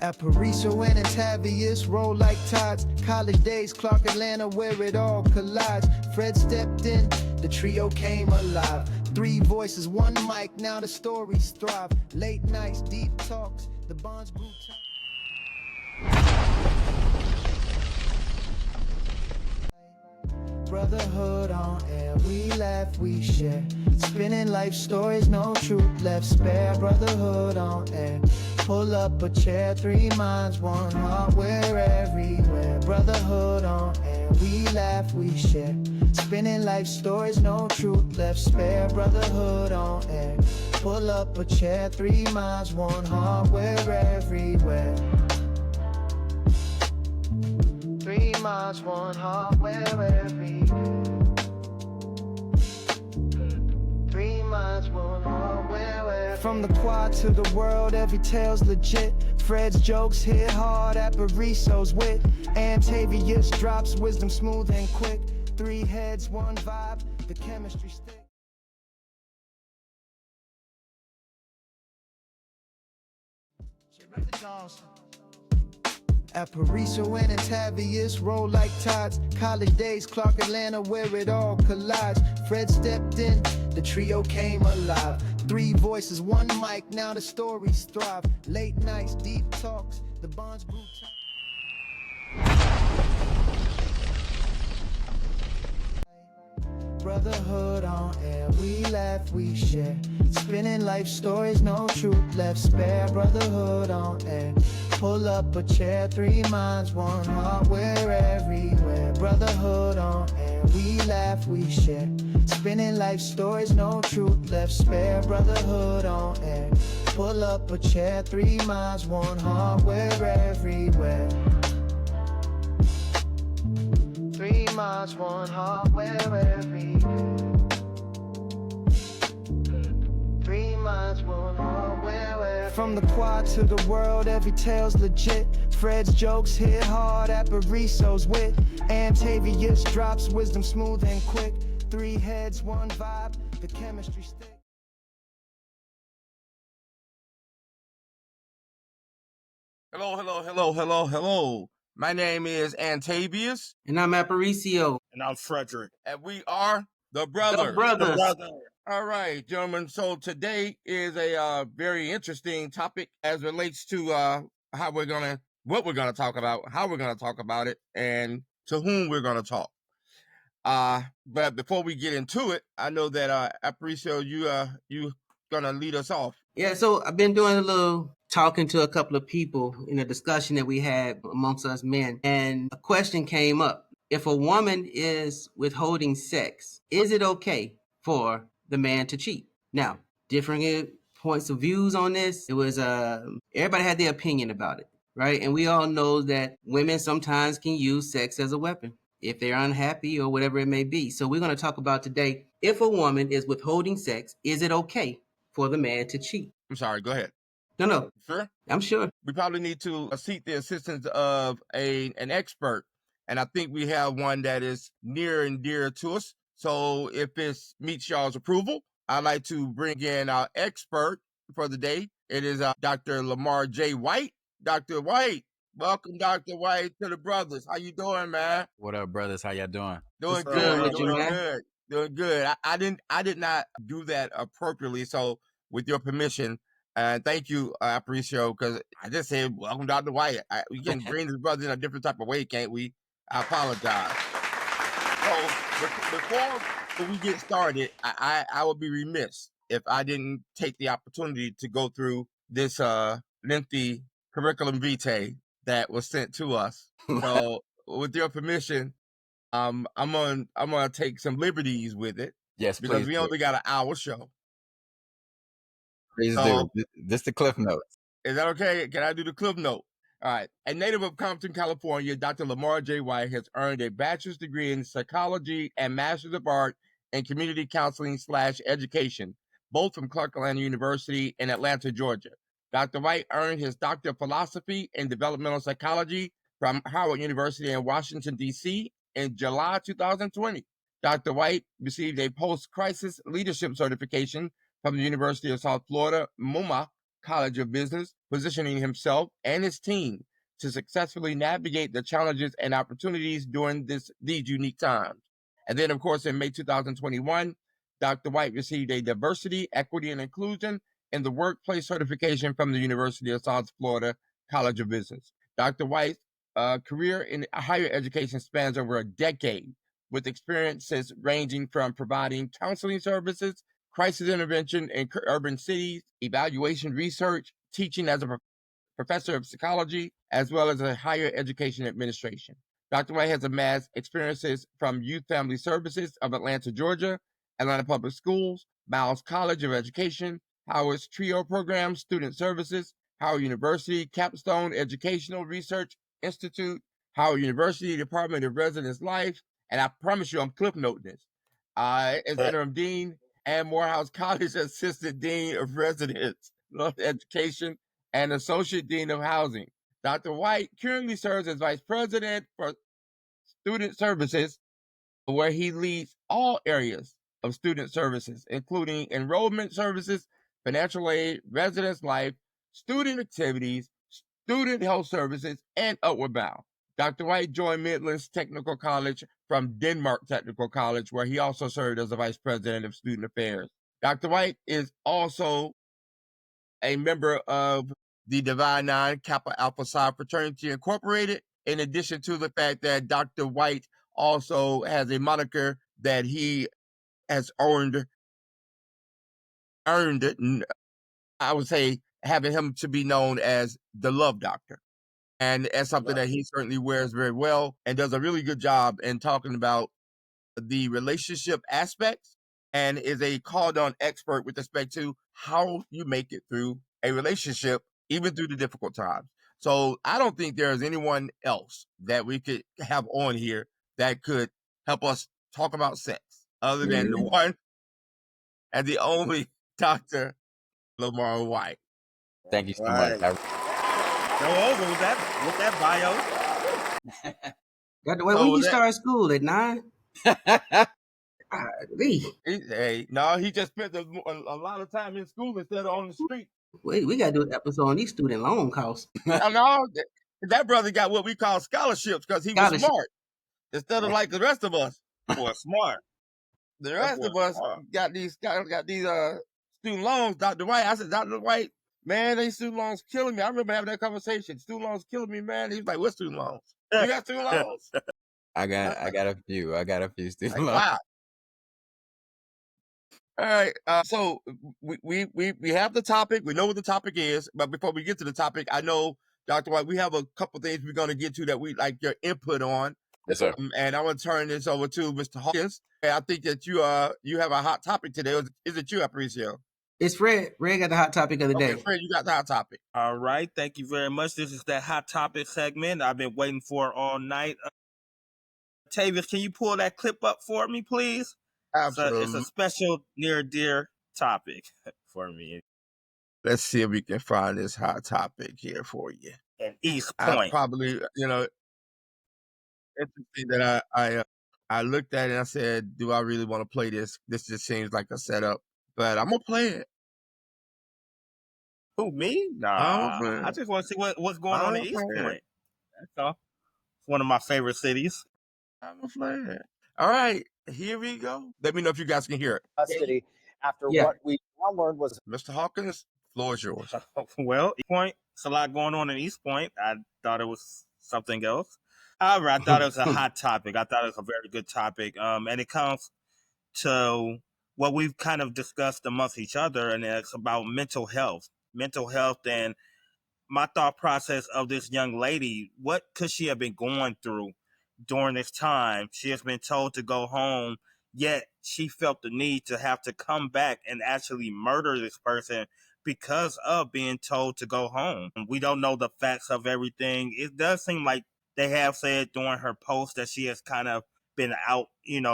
Aparicio and Antavius roll like tides. College days, Clark, Atlanta, where it all collides. Fred stepped in, the trio came alive. 3 voices, 1 mic, now the stories thrive. Late nights, deep talks, the bonds grew tight. Brotherhood on air, we laugh, we share. Spinning life stories, no truth left spare. Brotherhood on air, pull up a chair, 3 minds, 1 heart, we're everywhere. Brotherhood on air, we laugh, we share. Spinning life stories, no truth left spare. Brotherhood on air, pull up a chair, 3 minds, 1 heart, we're everywhere. 3 minds, 1 heart, we're everywhere. 3 minds, 1 heart, we're everywhere. From the quad to the world, every tale's legit. Fred's jokes hit hard, Aparicio's wit. Antavius drops wisdom smooth and quick. 3 heads, 1 vibe, the chemistry stick. Aparicio and Antavius roll like tides. College days, Clark, Atlanta, where it all collides. Fred stepped in, the trio came alive. 3 voices, 1 mic, now the stories thrive. Late nights, deep talks, the bonds grew tight. Brotherhood on air, we laugh, we share. Spinning life stories, no truth left spare. Brotherhood on air, pull up a chair, 3 minds, 1 heart, we're everywhere. Brotherhood on air, we laugh, we share. Spinning life stories, no truth left spare. Brotherhood on air, pull up a chair, 3 minds, 1 heart, we're everywhere. 3 minds, 1 heart, we're everywhere. 3 minds, 1 heart, we're everywhere. From the quad to the world, every tale's legit. Fred's jokes hit hard, Aparicio's wit. Antavius drops wisdom smooth and quick. 3 heads, 1 vibe, the chemistry stick. Hello. My name is Antavius. And I'm Aparicio. And I'm Frederick. And we are the Brothers. Brothers. All right, gentlemen. So today is a very interesting topic as relates to what we're gonna talk about, how we're gonna talk about it, and to whom we're gonna talk. But before we get into it, I know that Aparicio, you gonna lead us off. Yeah, so I've been doing a little talking to a couple of people in a discussion that we had amongst us men, and a question came up. If a woman is withholding sex, is it okay for the man to cheat? Now, different points of views on this. It was everybody had their opinion about it, right? And we all know that women sometimes can use sex as a weapon if they're unhappy or whatever it may be. So we're going to talk about today, if a woman is withholding sex, is it okay for the man to cheat? I'm sorry, go ahead. No. Sure? I'm sure. We probably need to seek the assistance of an expert. And I think we have one that is near and dear to us. So if it meets y'all's approval, I'd like to bring in our expert for the day. It is Dr. Lamar J. White. Dr. White, welcome, Dr. White, to the Brothers. How you doing, man? What up, brothers? How y'all doing? Doing good, good. Doing good. I did not do that appropriately. So with your permission, thank you, Aparicio, because I just said, welcome, Dr. White. We can bring this brother in a different type of way, can't we? I apologize. So before we get started, I would be remiss if I didn't take the opportunity to go through this lengthy curriculum vitae that was sent to us. So with your permission, I'm gonna take some liberties with it. Yes, because please. we only got an hour show. Please So, do. This the cliff notes. Is that okay? Can I do the clip note? All right. A native of Compton, California, Dr. Lamar J. White has earned a bachelor's degree in psychology and master's of art in community counseling / education, both from Clark Atlanta University in Atlanta, Georgia. Dr. White earned his doctor of philosophy in developmental psychology from Howard University in Washington, D.C. in July 2020. Dr. White received a post-crisis leadership certification from the University of South Florida, MUMA College of Business, positioning himself and his team to successfully navigate the challenges and opportunities during these unique times. And then, of course, in May 2021, Dr. White received a Diversity, Equity, and Inclusion in the Workplace certification from the University of South Florida College of Business. Dr. White's career in higher education spans over a decade, with experiences ranging from providing counseling services, crisis intervention in urban cities, evaluation research, teaching as a professor of psychology, as well as a higher education administration. Dr. White has amassed experiences from Youth Family Services of Atlanta, Georgia, Atlanta Public Schools, Miles College of Education, Howard's TRIO program, Student Services, Howard University, Capstone Educational Research Institute, Howard University Department of Residence Life, and I promise you I'm clip noting this, as interim dean, and Morehouse College Assistant Dean of Residence Education and Associate Dean of Housing. Dr. White currently serves as Vice President for Student Services, where he leads all areas of student services, including enrollment services, financial aid, residence life, student activities, student health services, and Upward Bound. Dr. White joined Midlands Technical College from Denmark Technical College, where he also served as the Vice President of Student Affairs. Dr. White is also a member of the Divine Nine Kappa Alpha Psi Fraternity Incorporated, in addition to the fact that Dr. White also has a moniker that he has earned, I would say, having him to be known as the Love Doctor. And that's something that he certainly wears very well and does a really good job in talking about the relationship aspects, and is a called on expert with respect to how you make it through a relationship, even through the difficult times. So I don't think there's anyone else that we could have on here that could help us talk about sex other than the one and the only Dr. Lamar White. Thank you so Right. much. Go over with that bio. Dr. White, when you start school at 9? No, he just spent a lot of time in school instead of on the street. We got to do an episode on these student loan costs. No, that brother got what we call scholarships because he was smart. Instead of like the rest of us. Boy, smart. The rest of us got these student loans. Dr. White, I said, Dr. White, man, these student loans killing me. I remember having that conversation. Student loans killing me, man. He was like, what student loans? You got student loans? I got a few. I got a few student loans. Wow. All right. So we have the topic. We know what the topic is, but before we get to the topic, I know, Dr. White, we have a couple things we're going to get to that we like your input on. Yes, sir. And I'm going to turn this over to Mr. Hawkins. I think that you have a hot topic today. Is it you, Aparicio? It's Fred. Fred got the hot topic of the day. Fred, you got the hot topic. All right. Thank you very much. This is that hot topic segment I've been waiting for all night. Antavius, can you pull that clip up for me, please? Absolutely. It's a special near dear topic for me. Let's see if we can find this hot topic here for you. And East Point. I probably, it's the thing that I looked at it and I said, do I really want to play this? This just seems like a setup, but I'm going to play it. Who, me? Nah, I just want to see what's going on in East Point. That's all. It's one of my favorite cities. I'm going to play it. All right, here we go. Let me know if you guys can hear it. Custody after what we now learned was Mr. Hawkins, floor is yours. Well, East Point, it's a lot going on in East Point. I thought it was something else. However, I thought it was a hot topic. I thought it was a very good topic. And it comes to what we've kind of discussed amongst each other, and it's about mental health. And my thought process of this young lady, what could she have been going through during this time? She has been told to go home, yet she felt the need to have to come back and actually murder this person because of being told to go home. We don't know the facts of everything. It does seem like they have said during her post that she has kind of been out,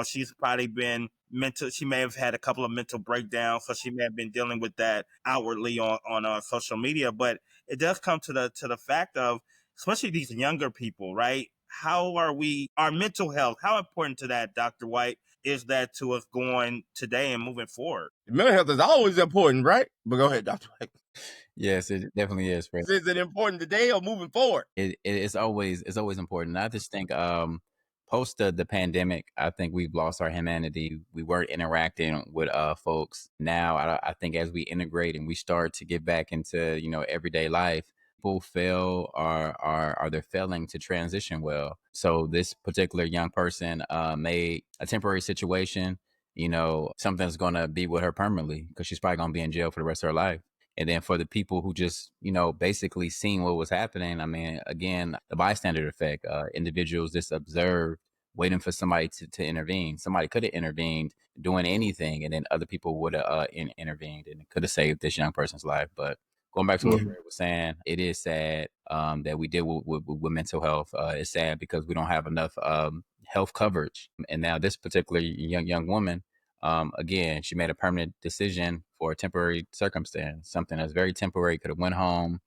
she's probably been mental. She may have had a couple of mental breakdowns, so she may have been dealing with that outwardly on social media. But it does come to the fact of, especially these younger people, right? How are our mental health, how important to that, Dr. White, is that to us going today and moving forward? Mental health is always important, right? But go ahead, Dr. White. Yes, it definitely is, Fred. Is it important today or moving forward? It's always important. I just think post the pandemic, I think we've lost our humanity. We weren't interacting with folks. Now I think as we integrate and we start to get back into everyday life, people fail or are they're failing to transition well. So this particular young person made a temporary situation, something that's going to be with her permanently, because she's probably going to be in jail for the rest of her life. And then for the people who just, basically seen what was happening, I mean, again, the bystander effect, individuals just observed, waiting for somebody to intervene. Somebody could have intervened doing anything, and then other people would have intervened and could have saved this young person's life. But going back to what Fred was saying, it is sad that we deal with mental health. It's sad because we don't have enough health coverage. And now this particular young woman, again, she made a permanent decision for a temporary circumstance, something that's very temporary. Could have went home,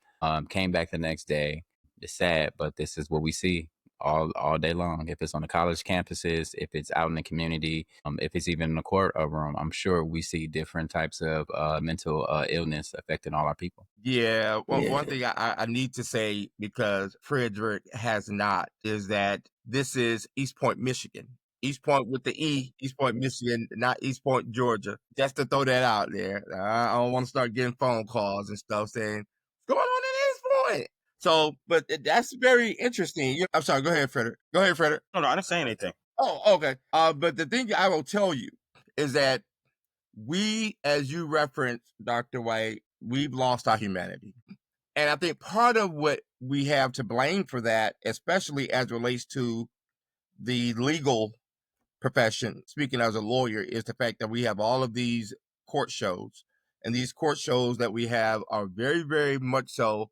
came back the next day. It's sad, but this is what we see all day long. If it's on the college campuses, if it's out in the community, if it's even in the courtroom, I'm sure we see different types of mental illness affecting all our people. Yeah, well, one thing I need to say, because Frederick has not, is that this is East Point, Michigan. East Point with the E, East Point, Michigan, not East Point, Georgia. Just to throw that out there. I don't want to start getting phone calls and stuff saying, what's going on in East Point? So, but that's very interesting. I'm sorry, go ahead, Frederick. Go ahead, Frederick. No, I didn't say anything. Oh, okay. But the thing I will tell you is that we, as you referenced, Dr. White, we've lost our humanity. And I think part of what we have to blame for that, especially as relates to the legal profession, speaking as a lawyer, is the fact that we have all of these court shows. And these court shows that we have are very, very much so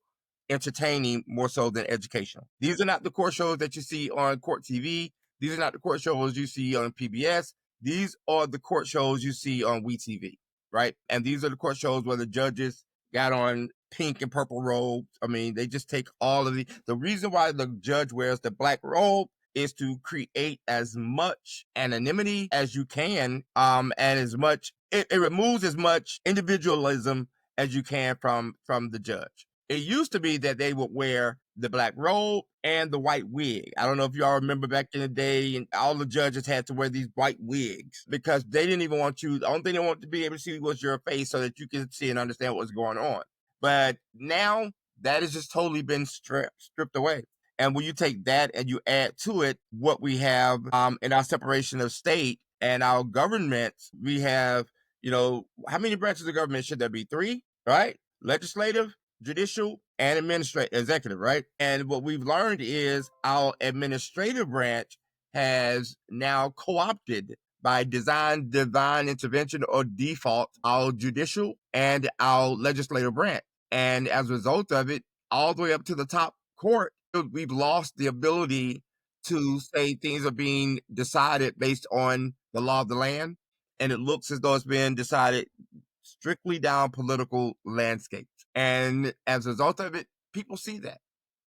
entertaining, more so than educational. These are not the court shows that you see on court TV. These are not the court shows you see on PBS. These are the court shows you see on WeTV, right? And these are the court shows where the judges got on pink and purple robes. I mean, they just take all of the reason why the judge wears the black robe is to create as much anonymity as you can, and as much, it removes as much individualism as you can from the judge. It used to be that they would wear the black robe and the white wig. I don't know if y'all remember back in the day, and all the judges had to wear these white wigs because they didn't even want you, the only thing they wanted to be able to see was your face so that you could see and understand what's going on. But now that has just totally been stripped away. And when you take that and you add to it what we have in our separation of state and our government, we have, how many branches of government should there be? 3, right? Legislative, judicial, and executive, right? And what we've learned is our administrative branch has now co-opted by design, divine intervention, or default our judicial and our legislative branch. And as a result of it, all the way up to the top court, we've lost the ability to say things are being decided based on the law of the land. And it looks as though it's been decided strictly down political landscapes. And as a result of it, people see that.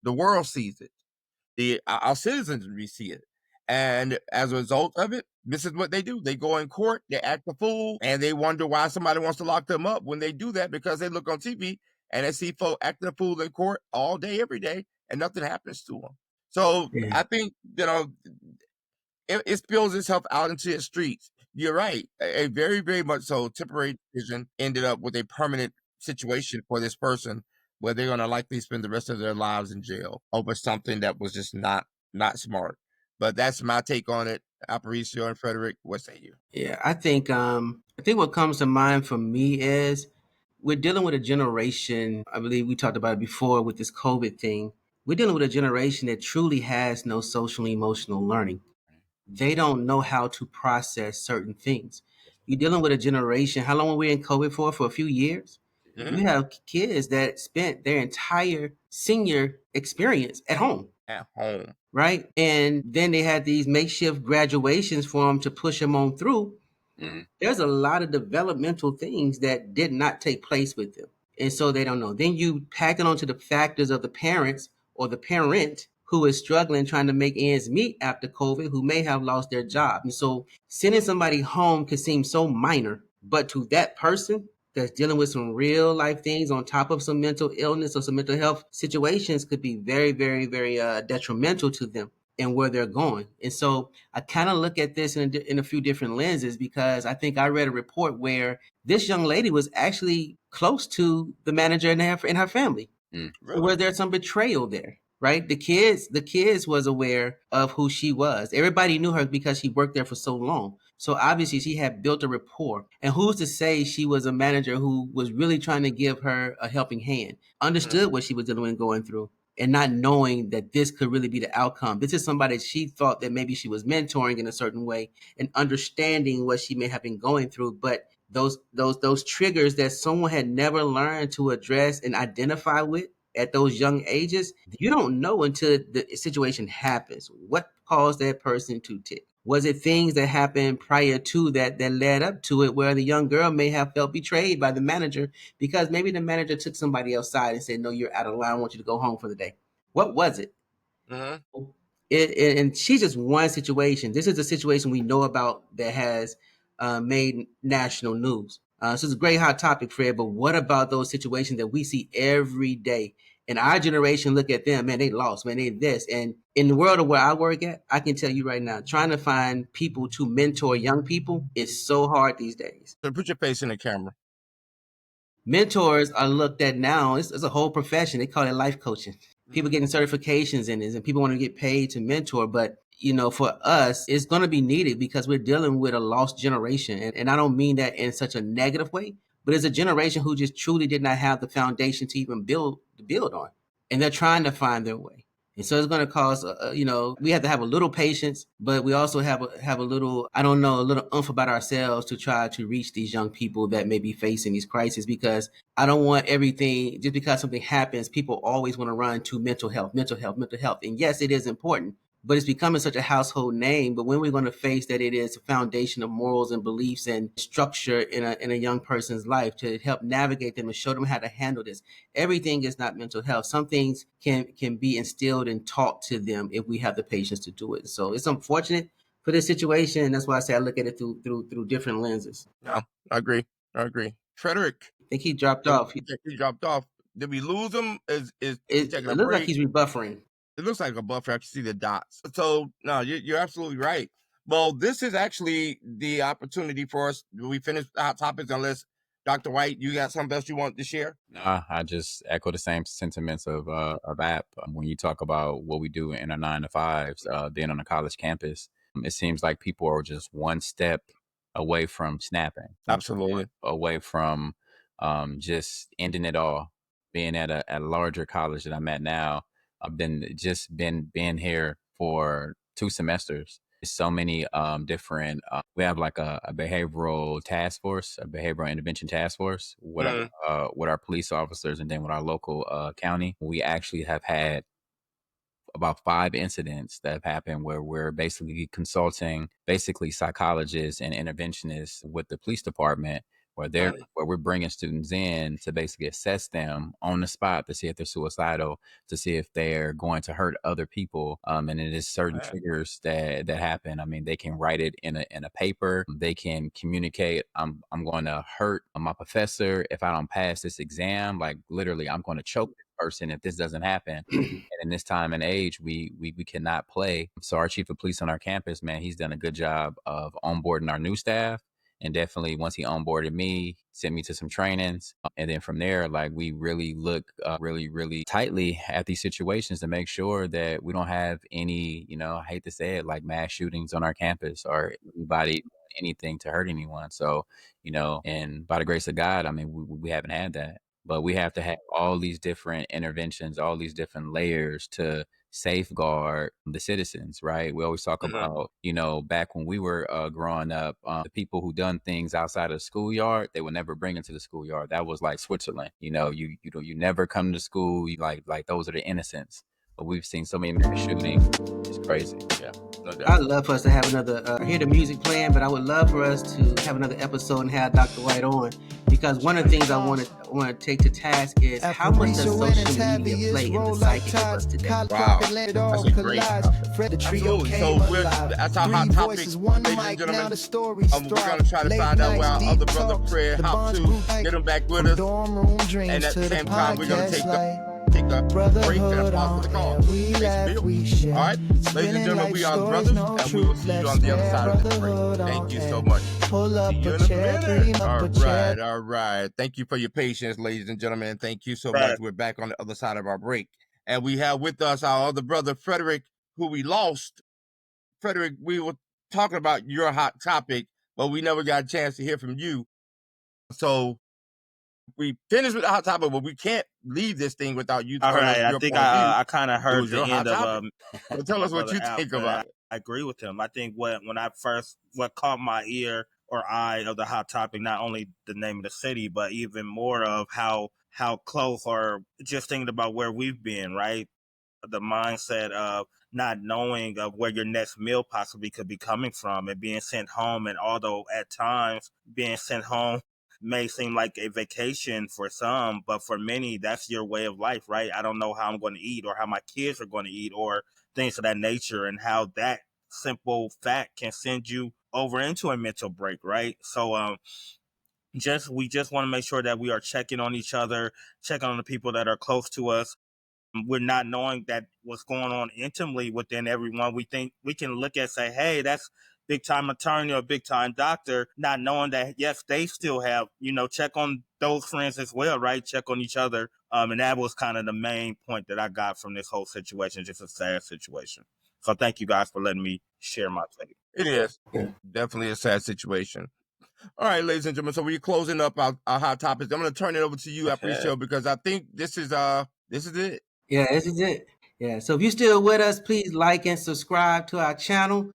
The world sees it. Our citizens see it. And as a result of it, this is what they do. They go in court, they act a fool, and they wonder why somebody wants to lock them up when they do that, because they look on TV and they see folk acting a fool in court all day, every day, and nothing happens to them. So I think, it spills itself out into the streets. You're right. A very, very much so temporary decision ended up with a permanent situation for this person where they're going to likely spend the rest of their lives in jail over something that was just not smart. But that's my take on it. Aparicio and Frederick, what say you? Yeah, I think what comes to mind for me is we're dealing with a generation, I believe we talked about it before with this COVID thing. We're dealing with a generation that truly has no social and emotional learning. They don't know how to process certain things. You're dealing with a generation, how long were we in COVID for? For a few years? Mm-hmm. You have kids that spent their entire senior experience at home. Right? And then they had these makeshift graduations for them to push them on through. Mm-hmm. There's a lot of developmental things that did not take place with them. And so they don't know. Then you pack it onto the factors of the parents or the parent who is struggling trying to make ends meet after COVID, who may have lost their job. And so sending somebody home could seem so minor, but to that person, that's dealing with some real life things on top of some mental illness or some mental health situations could be very, very, very detrimental to them and where they're going. And so I kind of look at this in a few different lenses, because I think I read a report where this young lady was actually close to the manager in her family. Really? Where there's some betrayal there, right? The kids was aware of who she was. Everybody knew her because she worked there for so long. So obviously she had built a rapport. And who's to say she was a manager who was really trying to give her a helping hand, understood what she was dealing with and going through, and not knowing that this could really be the outcome. This is somebody she thought that maybe she was mentoring in a certain way and understanding what she may have been going through, but those triggers that someone had never learned to address and identify with at those young ages, you don't know until the situation happens. What caused that person to tick? Was it things that happened prior to that led up to it, where the young girl may have felt betrayed by the manager because maybe the manager took somebody outside and said, "No, you're out of line. I want you to go home for the day." What was it? Mm-hmm. And she's just one situation. This is a situation we know about that has made national news. So it's a great hot topic, Fred. But what about those situations that we see every day? And our generation look at them, man, they lost, man, they this. And in the world of where I work at, I can tell you right now, trying to find people to mentor young people is so hard these days. So put your face in the camera. Mentors are looked at now. It's a whole profession. They call it life coaching. People getting certifications in this, and people want to get paid to mentor. But for us, it's going to be needed because we're dealing with a lost generation, and I don't mean that in such a negative way, but it's a generation who just truly did not have the foundation to even build on, and they're trying to find their way. And so it's going to cause, we have to have a little patience, but we also have a little, I don't know, a little oomph about ourselves to try to reach these young people that may be facing these crises, because I don't want everything, just because something happens, people always want to run to mental health, mental health, mental health. And yes, it is important, but it's becoming such a household name. But when we're going to face that it is a foundation of morals and beliefs and structure in a young person's life to help navigate them and show them how to handle this. Everything is not mental health. Some things can be instilled and taught to them if we have the patience to do it. So it's unfortunate for this situation, and that's why I say I look at it through different lenses. Yeah, I agree. Frederick, I think he dropped off. He dropped off. Did we lose him? Is It taking a looks break? like he's rebuffering. It looks like a buffer. I can see the dots. So no, you're absolutely right. Well, this is actually the opportunity for us. We finished our topics, unless Dr. White, you got something else you want to share? I just echo the same sentiments of App. When you talk about what we do in our 9 to 5s, being on a college campus, it seems like people are just one step away from snapping. Absolutely. Away from just ending it all. Being at a larger college that I'm at now, I've been here for 2 semesters. So many different. We have like a behavioral task force, a behavioral intervention task force with our police officers, and then with our local county. We actually have had about 5 incidents that have happened where we're basically consulting psychologists and interventionists with the police department, where we're bringing students in to basically assess them on the spot to see if they're suicidal, to see if they're going to hurt other people. And it is certain triggers that happen. I mean, they can write it in a paper. They can communicate, I'm going to hurt my professor if I don't pass this exam. Like literally, I'm going to choke this person if this doesn't happen. And in this time and age, we cannot play. So our chief of police on our campus, man, he's done a good job of onboarding our new staff. And definitely once he onboarded me, sent me to some trainings. And then from there, like we really look really tightly at these situations to make sure that we don't have any, I hate to say it, like mass shootings on our campus or anybody doing anything to hurt anyone. So, and by the grace of God, I mean, we haven't had that. But we have to have all these different interventions, all these different layers to safeguard the citizens, right? We always talk about, back when we were growing up, the people who done things outside of the schoolyard, they would never bring them to the schoolyard. That was like Switzerland. You never come to school. Like those are the innocents. but we've seen so many mass shootings. It's crazy. Yeah, no doubt. I'd love for us to have another, I hear the music playing, but I would love for us to have another episode and have Dr. White on, because one of the things I want to take to task is how much does social media play in the psyche of us today? Wow, that's a great topic. Absolutely. So that's our hot topic, ladies and gentlemen. We're going to try to find out where our other brother Fred hopped to, get him back with us, and at the same time, we're going to take a break and pause for the call. All right, ladies and gentlemen, we are brothers, and we will see you on the other side of this break. Thank you so much. See you in a minute. All right. Thank you for your patience, ladies and gentlemen. Thank you so much. We're back on the other side of our break, and we have with us our other brother Frederick, who we lost. Frederick, we were talking about your hot topic, but we never got a chance to hear from you. So we finished with the hot topic, but we can't leave this thing without you telling us your point of view. I kind of heard the end of so tell us what you think about it. I agree with him. I think what caught my ear or eye of the hot topic, not only the name of the city, but even more of how close, or just thinking about where we've been, right? The mindset of not knowing of where your next meal possibly could be coming from, and being sent home. And although at times being sent home may seem like a vacation for some, but for many, that's your way of life, right? I don't know how I'm going to eat, or how my kids are going to eat, or things of that nature, and how that simple fact can send you over into a mental break, right? So, we just want to make sure that we are checking on each other, checking on the people that are close to us. We're not knowing that what's going on intimately within everyone. We think we can look at, say, hey, that's big time attorney or big time doctor, not knowing that, yes, they still have, check on those friends as well, right? Check on each other. And that was kind of the main point that I got from this whole situation, just a sad situation. So thank you guys for letting me share my take. It is definitely a sad situation. All right, ladies and gentlemen, so we're closing up our hot topics. I'm going to turn it over to you, Aparicio, because I think this is it. Yeah, this is it. Yeah, so if you're still with us, please like and subscribe to our channel.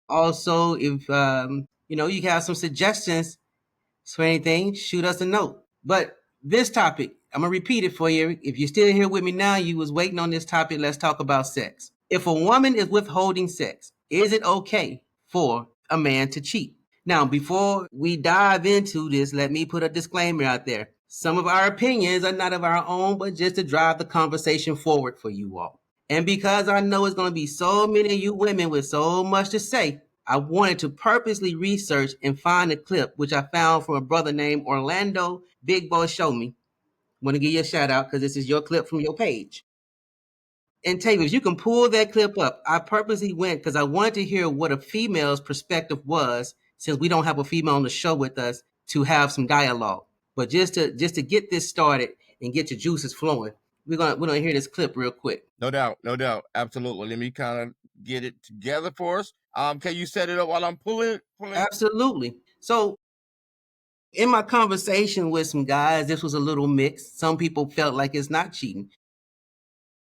Also, if you have some suggestions for anything, shoot us a note. But this topic, I'm gonna repeat it for you. If you're still here with me now, you was waiting on this topic. Let's talk about sex. If a woman is withholding sex, is it okay for a man to cheat? Now, before we dive into this, let me put a disclaimer out there. Some of our opinions are not of our own, but just to drive the conversation forward for you all. And because I know it's going to be so many of you women with so much to say, I wanted to purposely research and find a clip, which I found from a brother named Orlando Big Boy Show Me. I want to give you a shout out because this is your clip from your page. And Antavius, you can pull that clip up. I purposely went because I wanted to hear what a female's perspective was, since we don't have a female on the show with us, to have some dialogue. But just to get this started and get your juices flowing, we're gonna hear this clip real quick. No doubt, absolutely. Let me kind of get it together for us. Can you set it up while I'm pulling? Absolutely. So, in my conversation with some guys, this was a little mixed. Some people felt like it's not cheating.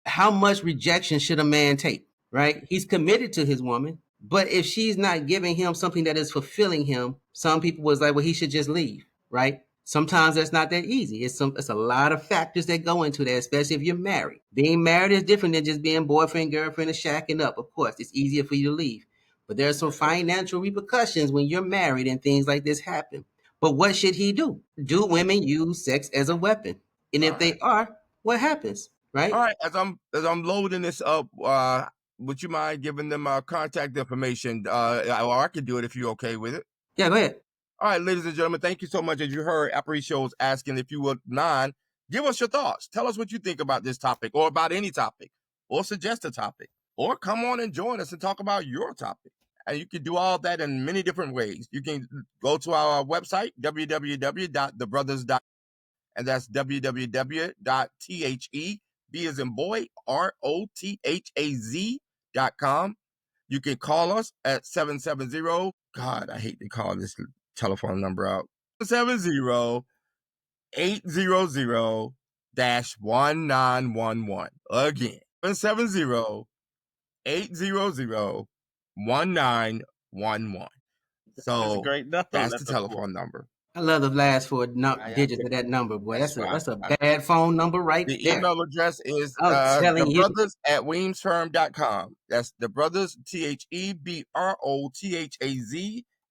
How much rejection should a man take, right? He's committed to his woman, but if she's not giving him something that is fulfilling him, some people was like, well, he should just leave, right? Sometimes that's not that easy. It's a lot of factors that go into that, especially if you're married. Being married is different than just being boyfriend, girlfriend, and shacking up. Of course, it's easier for you to leave. But there are some financial repercussions when you're married and things like this happen. But what should he do? Do women use sex as a weapon? And if they are, what happens? Right. All right. As I'm loading this up, would you mind giving them our contact information? Or I can do it if you're okay with it. Yeah, go ahead. All right, ladies and gentlemen, thank you so much. As you heard, Aparicio was asking if you would mind, give us your thoughts. Tell us what you think about this topic, or about any topic, or suggest a topic, or come on and join us and talk about your topic. And you can do all that in many different ways. You can go to our website, www.thebrothaz.com, and that's www.theb as in boy, ROTHAZ.com. You can call us at 770. God, I hate to call this telephone number out. 770-800-1911. Again, 770-800-1911. So that's a great number. that's the telephone number. I love the last four digits of that number, boy. That's a bad phone number right the there. email address is telling you. thebrothers@weamsfirm.com. That's the brothers, THEBROTHAZ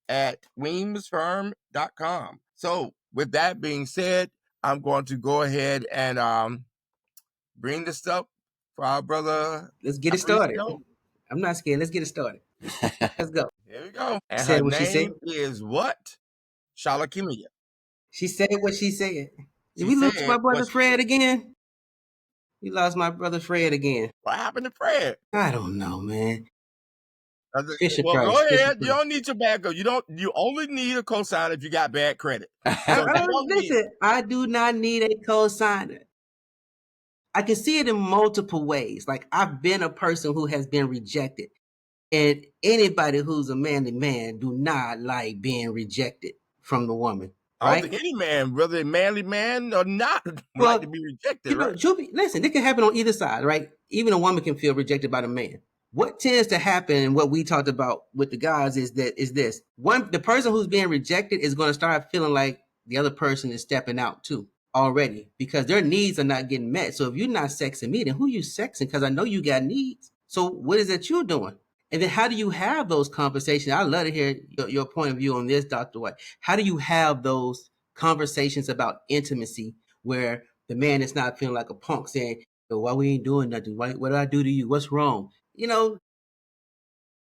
@weamsfirm.com. So with that being said, I'm going to go ahead and bring this up for our brother. Let's get it started. I'm not scared. Let's get it started. Let's go. Here we go. And said her what she said. name is what? Shalakimia. She said what she said. Did She we lose said my brother what she Fred again? We lost my brother Fred again. What happened to Fred? I don't know, man. Fisher Well, Price. go Fisher ahead. Price. You don't need your backup. You only need a cosigner if you got bad credit. Listen, I do not need a cosigner. I can see it in multiple ways. Like, I've been a person who has been rejected. And anybody who's a manly man do not like being rejected from the woman. Right? I don't think any man, whether a manly man or not, like to be rejected. You know, right? Listen, it can happen on either side, right? Even a woman can feel rejected by the man. What tends to happen, and what we talked about with the guys, is this: the person who's being rejected is going to start feeling like the other person is stepping out too already, because their needs are not getting met. So if you're not sexing me, then who you sexing? Because I know you got needs. So what is it you're doing? And then how do you have those conversations? I'd love to hear your point of view on this, Dr. White. How do you have those conversations about intimacy where the man is not feeling like a punk saying, why we ain't doing nothing? What did I do to you? What's wrong? You know,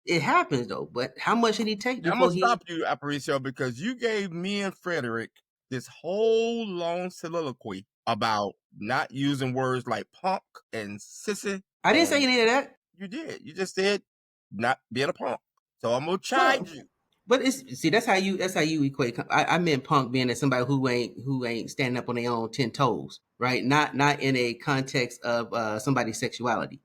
it happens though, but how much did he take before I'm going to stop you, Aparicio, because you gave me and Frederick this whole long soliloquy about not using words like punk and sissy. I didn't say any of that. You did. You just said not being a punk. So I'm going to chide you. But that's how you equate. I meant punk being as somebody who ain't standing up on their own 10 toes, right? Not in a context of somebody's sexuality,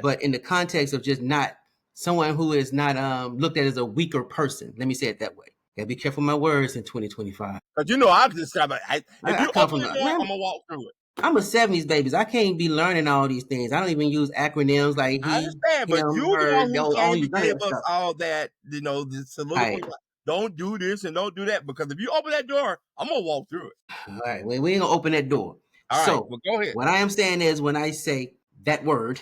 but in the context of just not someone who is not looked at as a weaker person. Let me say it that way. Gotta be careful with my words in 2025. Because I describe it. If you open it, I'm gonna walk through it. I'm a 70s baby. I can't be learning all these things. I don't even use acronyms like I understand, but you're the one who came and gave us all that, the soliloquy. Right. Don't do this and don't do that, because if you open that door, I'm gonna walk through it. All right, we ain't gonna open that door. All right, well, go ahead. What I am saying is, when I say that word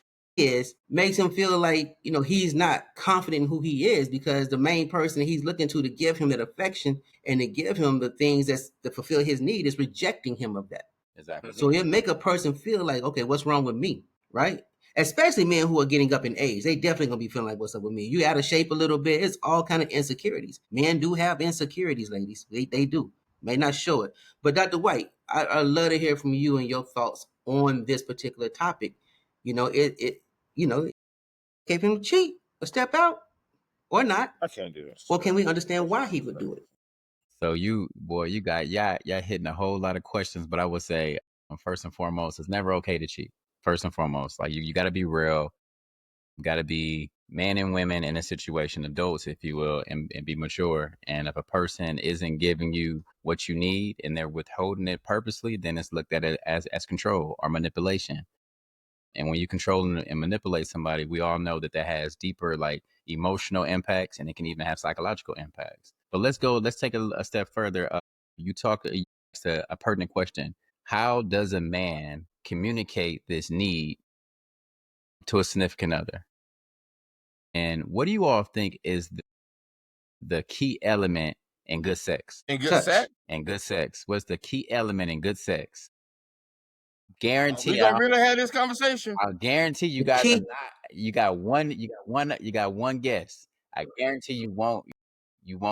makes him feel like, he's not confident in who he is, because the main person he's looking to give him that affection and to give him the things that fulfill his need is rejecting him of that. Exactly. So it'll make a person feel like, okay, what's wrong with me, right? Especially men who are getting up in age. They definitely gonna be feeling like, what's up with me? You out of shape a little bit. It's all kind of insecurities. Men do have insecurities, ladies. They do. May not show it. But Dr. White, I'd love to hear from you and your thoughts on this particular topic. Okay for him to cheat or step out or not. I can't do this. Or can we understand why he would do it? So you got y'all hitting a whole lot of questions, but I would say, first and foremost, it's never okay to cheat. First and foremost, like you got to be real. You got to be men and women in a situation, adults, if you will, and be mature. And if a person isn't giving you what you need and they're withholding it purposely, then it's looked at it as control or manipulation. And when you control and manipulate somebody, we all know that has deeper, like, emotional impacts, and it can even have psychological impacts. But let's take a step further. You asked a pertinent question. How does a man communicate this need to a significant other? And what do you all think is the key element in good sex? In good sex? In good sex. What's the key element in good sex? Guarantee we gonna really have this conversation. I guarantee you guys you got one guess. I guarantee you won't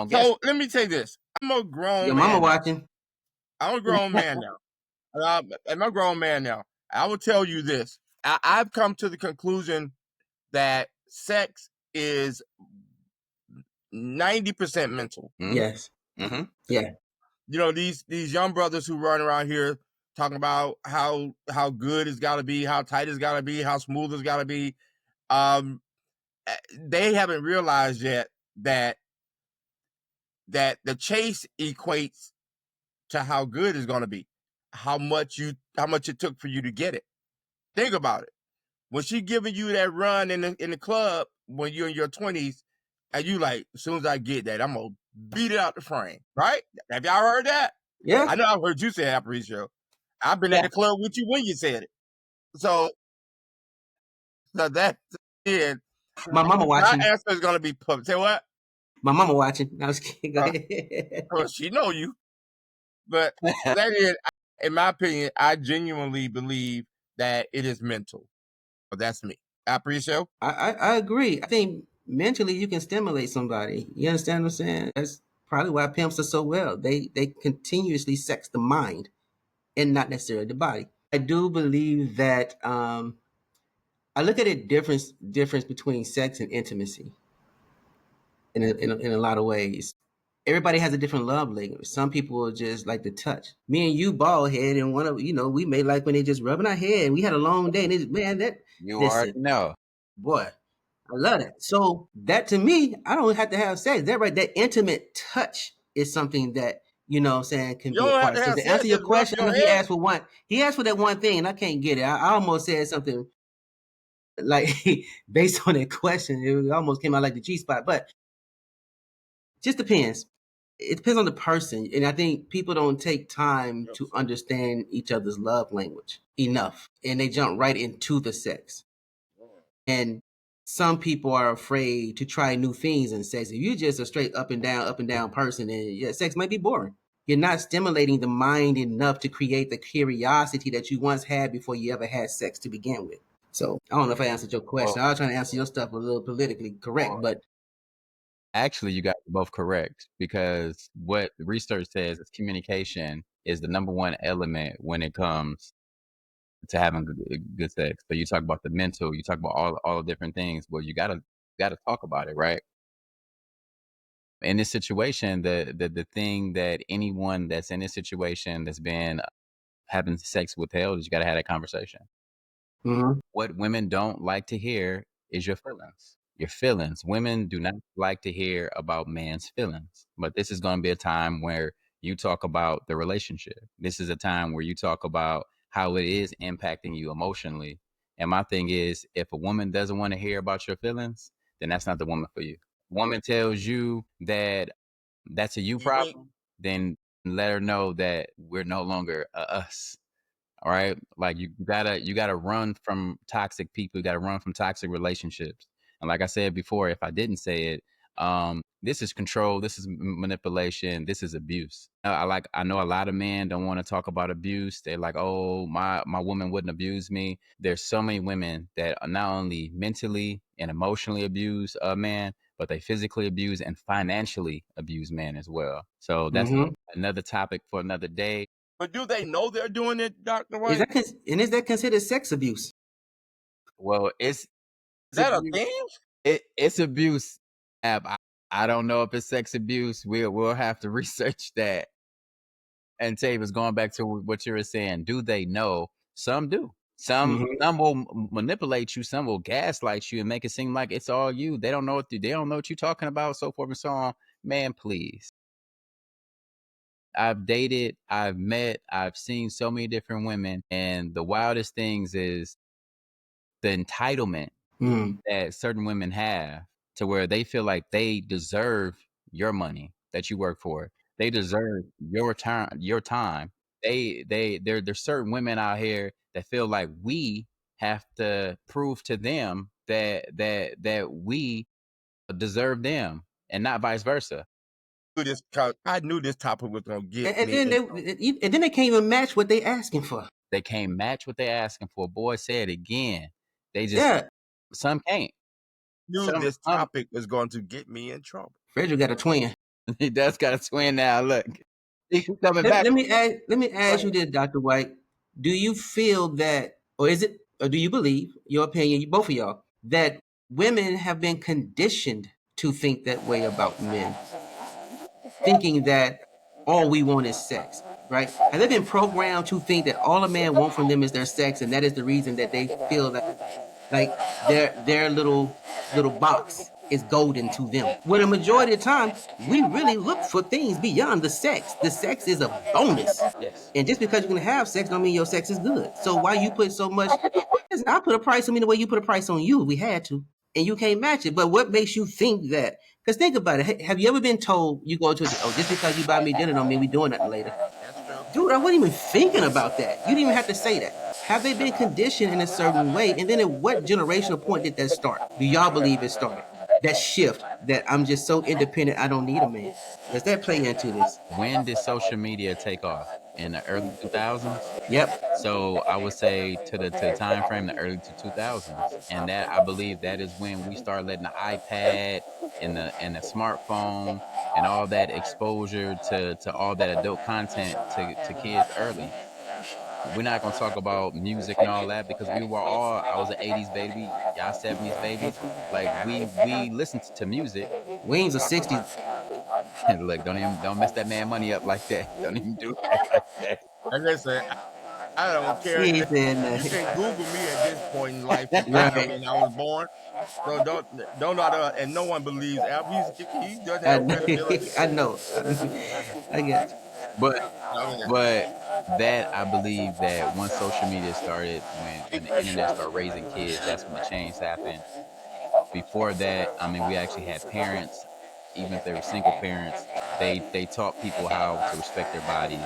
guess. So let me say this. I'm a grown Your man. mama watching. I'm a grown man now. I'm a grown man now. I will tell you this. I've come to the conclusion that sex is 90% mental. Yes. Mm-hmm. Yeah. These young brothers who run around here talking about how good it's got to be, how tight it's got to be, how smooth it's got to be. They haven't realized yet that the chase equates to how good it's going to be, how much it took for you to get it. Think about it. When she giving you that run in the club when you're in your 20s, and you like, as soon as I get that, I'm gonna beat it out the frame, right? Have y'all heard that? Yeah. I know I've heard you say it, Aparicio. I've been at the club with you when you said it. So that's it. My mama watching. My answer is going to be public. Say what? My mama watching. I was kidding. Go ahead. Well, she know you. But that is, in my opinion, I genuinely believe that it is mental. That's me. Aparicio? I agree. I think mentally you can stimulate somebody. You understand what I'm saying? That's probably why pimps are so well. They continuously sex the mind and not necessarily the body. I do believe that I look at it difference between sex and intimacy in a lot of ways. Everybody has a different love language. Some people just like to touch. Me and you, bald head, and one of we may like when they just rubbing our head. We had a long day, and it, man, that You listen, already know. boy, I love that. So that to me, I don't have to have sex. That right, that intimate touch is something that what I'm saying can You be a don't have part. to So have to sex, answer your just rub question, I your know he head. asked for one. He asked for that one thing, and I can't get it. I almost said something like based on that question. It almost came out like the G spot, but just depends. It depends on the person, and I think people don't take time to understand each other's love language enough, and they jump right into the sex. And some people are afraid to try new things in sex. If you're just a straight up and down person, then yeah, sex might be boring. You're not stimulating the mind enough to create the curiosity that you once had before you ever had sex to begin with. So I don't know if I answered your question. I was trying to answer your stuff a little politically correct, but Actually, you guys are both correct, because what research says is communication is the number one element when it comes to having good sex. So you talk about the mental, you talk about all the different things. Well, you gotta talk about it, right? In this situation, the thing that anyone that's in this situation that's been having sex withheld is you gotta have that conversation. What women don't like to hear is your feelings. Your feelings. Women do not like to hear about man's feelings. But this is going to be a time where you talk about the relationship. This is a time where you talk about how it is impacting you emotionally. And my thing is, if a woman doesn't want to hear about your feelings, then that's not the woman for you. Woman tells you that that's a you problem, then let her know that we're no longer us. All right. Like you gotta run from toxic people. You gotta run from toxic relationships. And like I said before, if I didn't say it, this is control. This is manipulation. This is abuse. I know a lot of men don't want to talk about abuse. They're like, oh, my woman wouldn't abuse me. There's so many women that are not only mentally and emotionally abuse a man, but they physically abuse and financially abuse men as well. So that's another topic for another day. But do they know they're doing it, Dr. is White? that considered sex abuse? Well, Is that a thing? it's abuse. I don't know if it's sex abuse. We'll have to research that. And Tavis, going back to what you were saying, do they know? Some do. Some will manipulate you. Some will gaslight you and make it seem like it's all you. They don't know what you're talking about. So forth and so on. Man, please. I've dated, I've met, I've seen so many different women, and the wildest things is the entitlement that certain women have to where they feel like they deserve your money that you work for. They deserve your time. There's certain women out here that feel like we have to prove to them that we deserve them and not vice versa. I knew this topic was gonna get And me. then they can't even match what they asking for. They can't match what they're asking for. Boy, say it again. They just some can't. Knew this topic was going to get me in trouble. Frederick got a twin. He does got a twin now. Look, he's coming back. Let me ask you this, Dr. White. Do you feel that, or do you believe, your opinion, both of y'all, that women have been conditioned to think that way about men, thinking that all we want is sex, right? Have they been programmed to think that all a man wants from them is their sex, and that is the reason that they feel like their little box is golden to them? When a majority of the time, we really look for things beyond the sex. The sex is a bonus. Yes. And just because you can have sex don't mean your sex is good. So why you put so much? I put a price on me the way you put a price on you if we had to. And you can't match it. But what makes you think that Because think about it. Have you ever been told you go to just because you buy me dinner don't mean we doing nothing later? That's true. Dude, I wasn't even thinking about that. You didn't even have to say that. Have they been conditioned in a certain way? And then at what generational point did that start? Do y'all believe it started? That shift that I'm just so independent, I don't need a man. Does that play into this? When did social media take off? In the early 2000s? Yep. So I would say to the time frame, the early 2000s, and that I believe that is when we start letting the iPad and the smartphone and all that exposure to all that adult content to kids early. We're not gonna talk about music and all that because we were all, I was an 80s baby, y'all 70s babies. Like we listened to music. Wings are 60s. Look, don't mess that man money up like that. Don't even do that like that. Like I said, I don't care. He said You can Google me at this point in life and find right. when I was born. So don't and no one believes Al. He does I have know. credibility. I know. I get you. But that I believe that once social media started, when the internet started raising kids, that's when the change happened. Before that, I mean, we actually had parents, even if they were single parents, they taught people how to respect their bodies.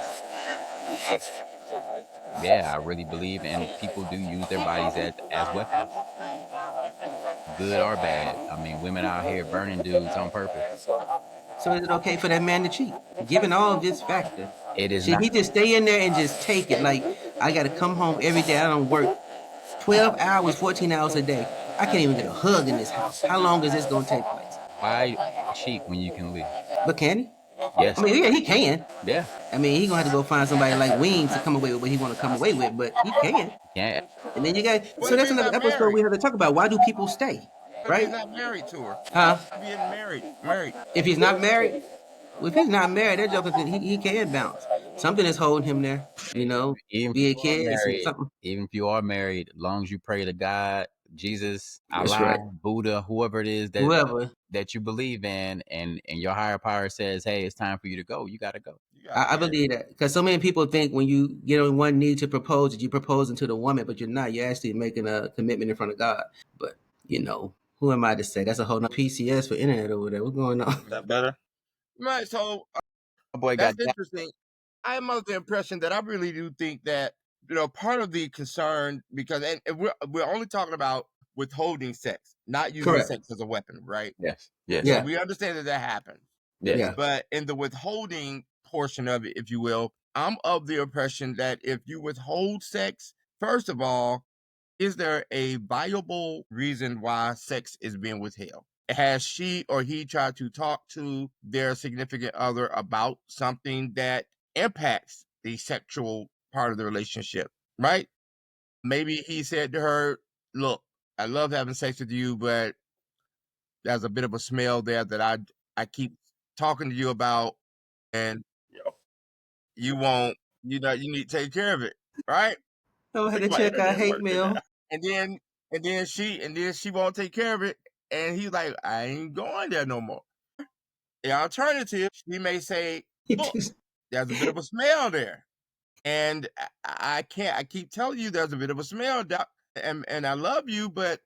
Yeah, I really believe, and people do use their bodies as weapons, good or bad. I mean, women out here burning dudes on purpose. So is it okay for that man to cheat? Given all of this factor, It is should not. he just stay in there and just take it? Like, I got to come home every day. I don't work 12 hours, 14 hours a day. I can't even get a hug in this house. How long is this going to take place? Why cheat when you can leave? But can he? Yes. I mean, yeah, he can. Yeah. I mean, he gonna have to go find somebody like Wings to come away with what he want to come away with, but he can. Yeah. And then you got, What so if that's he's another not episode married? we have to talk about. Why do people stay? What if he's Right? not married to her? Huh? Being married. If he's not married, well, if he's not married, that joker he can bounce. Something is holding him there, you know, Even if be you it are kids or married, something. even if you are married, as long as you pray to God, Jesus, That's Allah, right. Buddha, whoever it is Whoever. that you believe in, and your higher power says, "Hey, it's time for you to go," you got to go. You gotta I marry. believe that because so many people think when you get on one knee to propose that you're proposing to the woman, but you're not. You're actually making a commitment in front of God. But you know, who am I to say? That's a whole nother PCS for internet over there. What's going on? Is that better? Right. So My boy got that's interesting. I am of the impression that I really do think that part of the concern because and we're only talking about withholding sex, not using Correct. sex as a weapon, right? yes, yes, So Yeah. we understand that happens. yes. Yeah. But in the withholding portion of it, if you will, I'm of the impression that if you withhold sex, first of all, is there a viable reason why sex is being withheld? Has she or he tried to talk to their significant other about something that impacts the sexual part of the relationship, right? Maybe he said to her, look, I love having sex with you, but there's a bit of a smell there that I keep talking to you about, and you won't, you need to take care of it, right? Oh, I had Think to about check our internet hate work. mail. And then she won't take care of it, and he's like, I ain't going there no more. The alternative, she may say, look, there's a bit of a smell there, and I can't. I keep telling you there's a bit of a smell, doc, and I love you, but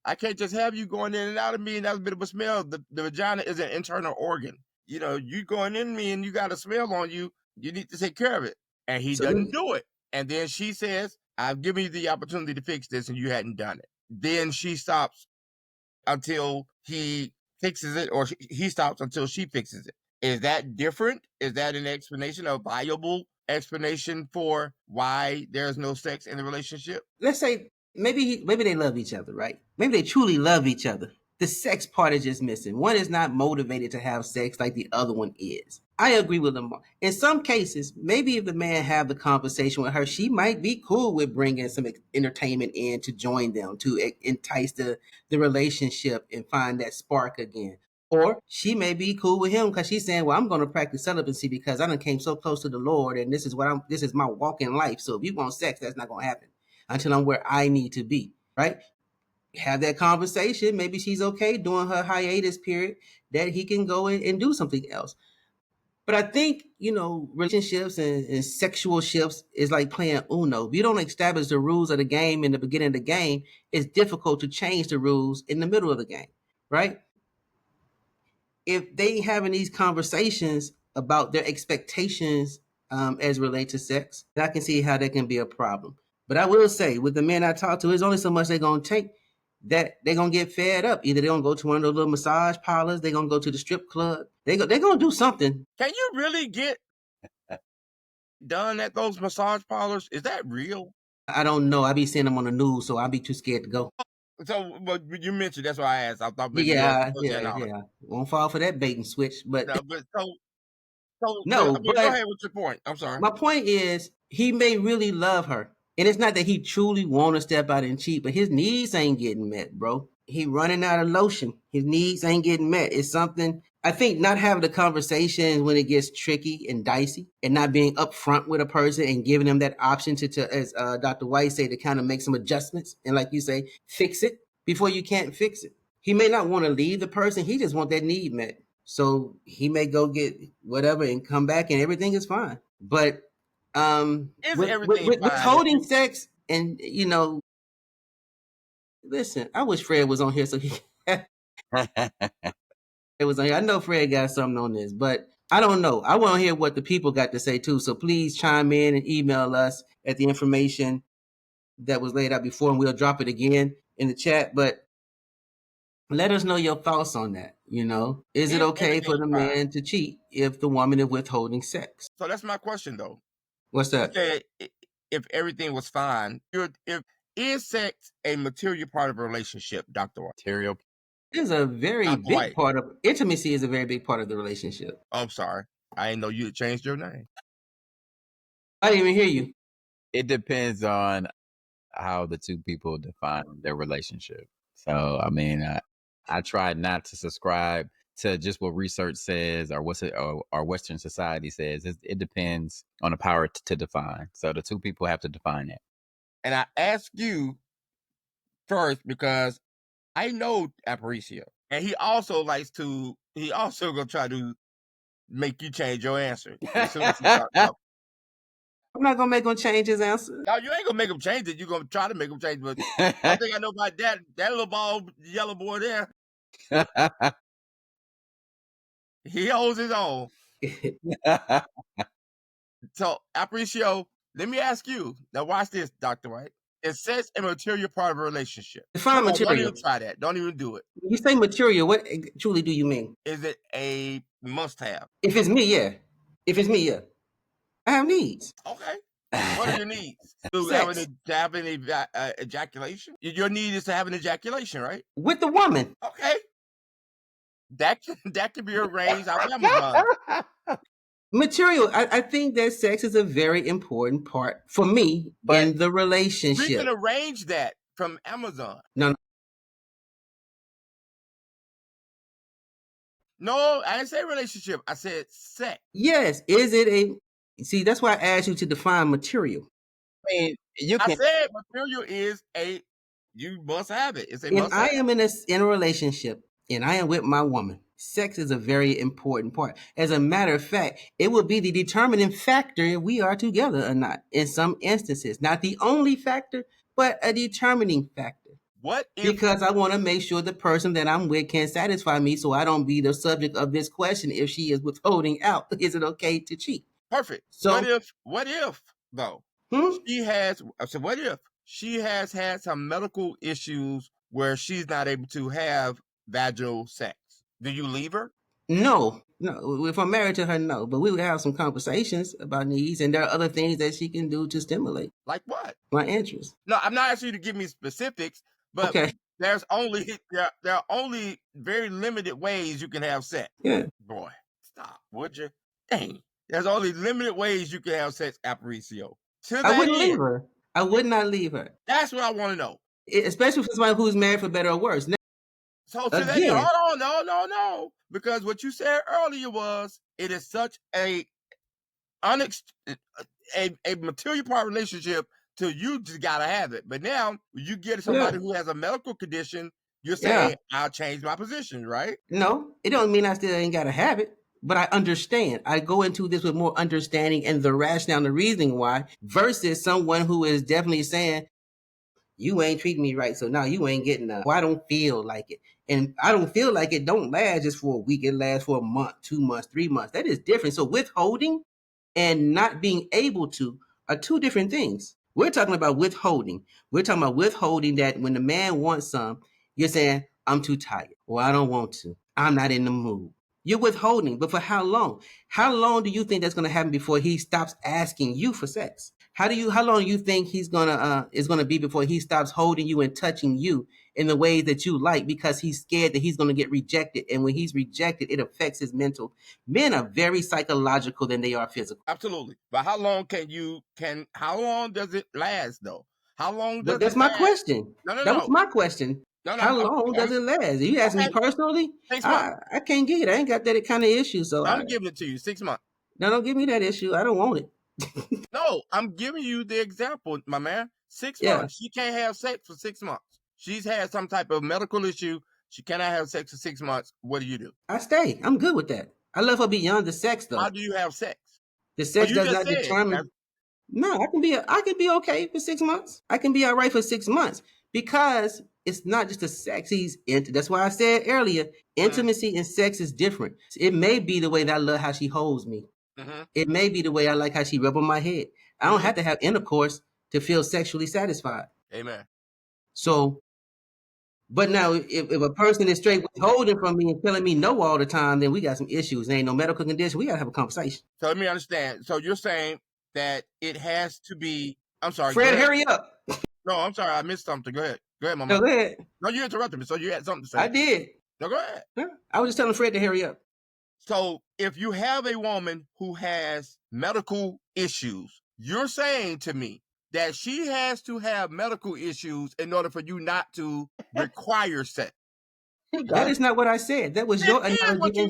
I can't just have you going in and out of me, and that's a bit of a smell. The vagina is an internal organ. You going in me and you got a smell on you. You need to take care of it, and he doesn't Absolutely. do it. And then she says, I've given you the opportunity to fix this, and you hadn't done it. Then she stops until he fixes it, or he stops until she fixes it. Is that different? Is that an explanation, a viable explanation for why there's no sex in the relationship? Let's say maybe they love each other, right? Maybe they truly love each other. The sex part is just missing. One is not motivated to have sex like the other one is. I agree with Lamar. In some cases, maybe if the man have the conversation with her, she might be cool with bringing some entertainment in to join them, to entice the relationship and find that spark again. Or she may be cool with him because she's saying, "Well, I'm going to practice celibacy because I done came so close to the Lord, and this is my walk in life. So if you want sex, that's not going to happen until I'm where I need to be." Right? Have that conversation. Maybe she's okay during her hiatus period that he can go and do something else. But I think, relationships and sexual shifts is like playing Uno. If you don't establish the rules of the game in the beginning of the game, it's difficult to change the rules in the middle of the game, right? if they having these conversations about their expectations as relate to sex, I can see how that can be a problem. But I will say, with the men I talk to, there's only so much they're gonna take that they're gonna get fed up. Either they're gonna go to one of those little massage parlors, they're gonna go to the strip club, they're gonna do something. Can you really get done at those massage parlors? Is that real? I don't know. I be seeing them on the news, so I'd be too scared to go. So, but you mentioned, that's why I asked. I thought maybe Yeah, you had yeah. Won't fall for that bait and switch, but no, but no, I mean, go but ahead with your point. I'm sorry. my point is he may really love her. And it's not that he truly want to step out and cheat, but his needs ain't getting met, bro. He running out of lotion. His needs ain't getting met. It's something, I think, not having the conversations when it gets tricky and dicey, and not being upfront with a person and giving them that option to as Dr. White say, to kind of make some adjustments and, like you say, fix it before you can't fix it. He may not want to leave the person. He just want that need met. So he may go get whatever and come back and everything is fine. But withholding sex, and listen, I wish Fred was on here so he it was on here. I know Fred got something on this, but I don't know. I want to hear what the people got to say too. So please chime in and email us at the information that was laid out before, and we'll drop it again in the chat. But let us know your thoughts on that. Is it okay for the man to cheat if the woman is withholding sex? So that's my question, though. What's that? Okay, if everything was fine, is sex a material part of a relationship, Dr. White? Material is a very big part of intimacy. Is a very big part of the relationship. Oh, I'm sorry, I didn't know you had changed your name. I didn't even hear you. It depends on how the two people define their relationship. So, I mean, I try not to subscribe to just what research says or or Western society says. It depends on the power to define. So the two people have to define it. And I ask you first because I know Aparicio, and he also gonna try to make you change your answer as soon as he starts talking. I'm not gonna make him change his answer. No, you ain't gonna make him change it. You're gonna try to make him change, but one thing I know about that little bald yellow boy there, he holds his own. So, Aparicio, let me ask you. Now, watch this, Dr. White. It says a material part of a relationship. Define material. Don't even try that. Don't even do it. You say material. What truly do you mean? Is it a must-have? If it's me, yeah. If it's me, yeah. I have needs. Okay. What are your needs? To have an ejaculation? Your need is to have an ejaculation, right? With the woman. Okay. That can be arranged on Amazon. Material. I think that sex is a very important part for me in the relationship. We can arrange that from Amazon. No, I didn't say relationship. I said sex. Yes. Is it see, that's why I asked you to define material. I mean, I said material is you must have it. It's a must have. I am in a relationship and I am with my woman, sex is a very important part. As a matter of fact, it will be the determining factor if we are together or not. In some instances, not the only factor, but a determining factor. Because I want to make sure the person that I'm with can satisfy me, so I don't be the subject of this question. If she is withholding out, is it okay to cheat? Perfect. So what if though? She has. So what if she has had some medical issues where she's not able to have vaginal sex? Do you leave her? No. If I'm married to her, no. But we would have some conversations about needs, and there are other things that she can do to stimulate. Like what? My interest. No, I'm not asking you to give me specifics, but there's only there are only very limited ways you can have sex. Yeah. Boy, stop, would you? Dang. There's only limited ways you can have sex, Aparicio. I wouldn't leave her. I would not leave her. That's what I want to know. Especially for somebody who's married for better or worse. So to that, hold on, no. Because what you said earlier was it is such a material part relationship till you just gotta have it. But now you get somebody who has a medical condition, you're saying I'll change my position, right? No, it don't mean I still ain't gotta have it. But I understand. I go into this with more understanding and the rationale and the reasoning why, versus someone who is definitely saying, You ain't treating me right, so now you ain't getting well, I don't feel like it. And I don't feel like it don't last just for a week. It lasts for a month, 2 months, 3 months. That is different. So withholding and not being able to are two different things. We're talking about withholding. We're talking about withholding that when the man wants some, you're saying, I'm too tired, or I don't want to. I'm not in the mood. You're withholding, but for how long? How long do you think that's going to happen before he stops asking you for sex? How long do you think he's gonna be before he stops holding you and touching you in the ways that you like, because he's scared that he's gonna get rejected, and when he's rejected, it affects his mental. Men are very psychological than they are physical. Absolutely. But how long how long does it last though? How long does But that's it my last? question. No. That was my question. No, How long does it last? You ask me personally, 6 months. I can't get it. I ain't got that kind of issue. So I'm giving it to you. 6 months. No, don't give me that issue. I don't want it. No, I'm giving you the example, my man. 6 months. She can't have sex for 6 months. She's had some type of medical issue. She cannot have sex for 6 months. What do? I stay. I'm good with that. I love her beyond the sex, though. How do you have sex? The sex does not determine. No, I can be okay for 6 months. I can be all right for 6 months, because it's not just a sex he's into. That's why I said earlier, intimacy and sex is different. It may be the way that I love how she holds me. It may be the way I like how she rub on my head. I don't have to have intercourse to feel sexually satisfied. Amen. So, but now if a person is straight withholding from me and telling me no all the time, then we got some issues. There ain't no medical condition. We got to have a conversation. So let me understand. So you're saying that it has to be, I'm sorry. Fred, hurry up. No, I'm sorry. I missed something. Go ahead. Go ahead, Mama. No, go ahead. No, you interrupted me. So you had something to say. I did. No, go ahead. I was just telling Fred to hurry up. So if you have a woman who has medical issues, you're saying to me that she has to have medical issues in order for you not to require sex. That is not what I said. That was your analogy.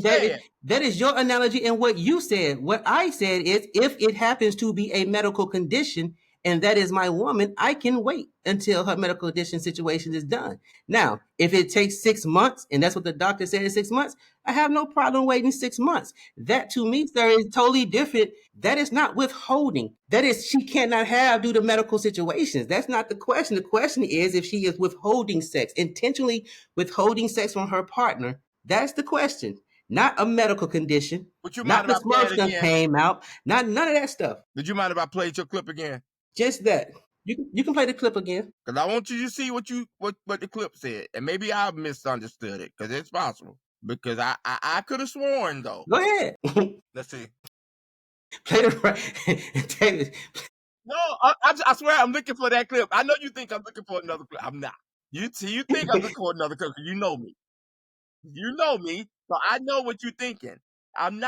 That is your analogy and what you said. What I said is, if it happens to be a medical condition and that is my woman, I can wait until her medical condition situation is done. Now, if it takes 6 months, and that's what the doctor said is 6 months, I have no problem waiting 6 months. That to me, sir, is totally different. That is not withholding. That is, she cannot have due to medical situations. That's not the question. The question is if she is withholding sex, intentionally withholding sex from her partner. That's the question. Not a medical condition. Not the smoke that came out. Not none of that stuff. Did you mind if I played your clip again? Just that. You can play the clip again. Because I want you to see what the clip said. And maybe I misunderstood it, because it's possible. Because I could have sworn, though. Go ahead. Let's see. Play the right. David. No, I swear I'm looking for that clip. I know you think I'm looking for another clip. I'm not. You think I'm looking for another clip, because you know me. You know me, so I know what you're thinking. I'm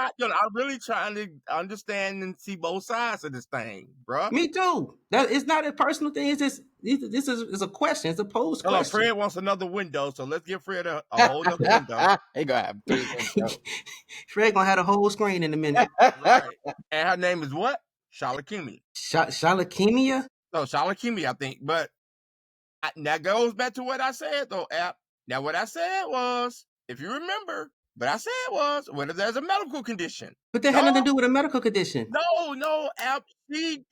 really trying to understand and see both sides of this thing, bro. Me too. That it's not a personal thing. It's just this is a question. It's a posed question. Fred wants another window, so let's give Fred a whole other window. He gonna have Fred gonna have a whole screen in a minute. Right. And her name is what? Shalakimia. Shalakimia? So Shalakimia, I think. But that goes back to what I said, though, App. Now, what I said was, if you remember, what I said was, whether there's a medical condition. But that had nothing to do with a medical condition. No, App. She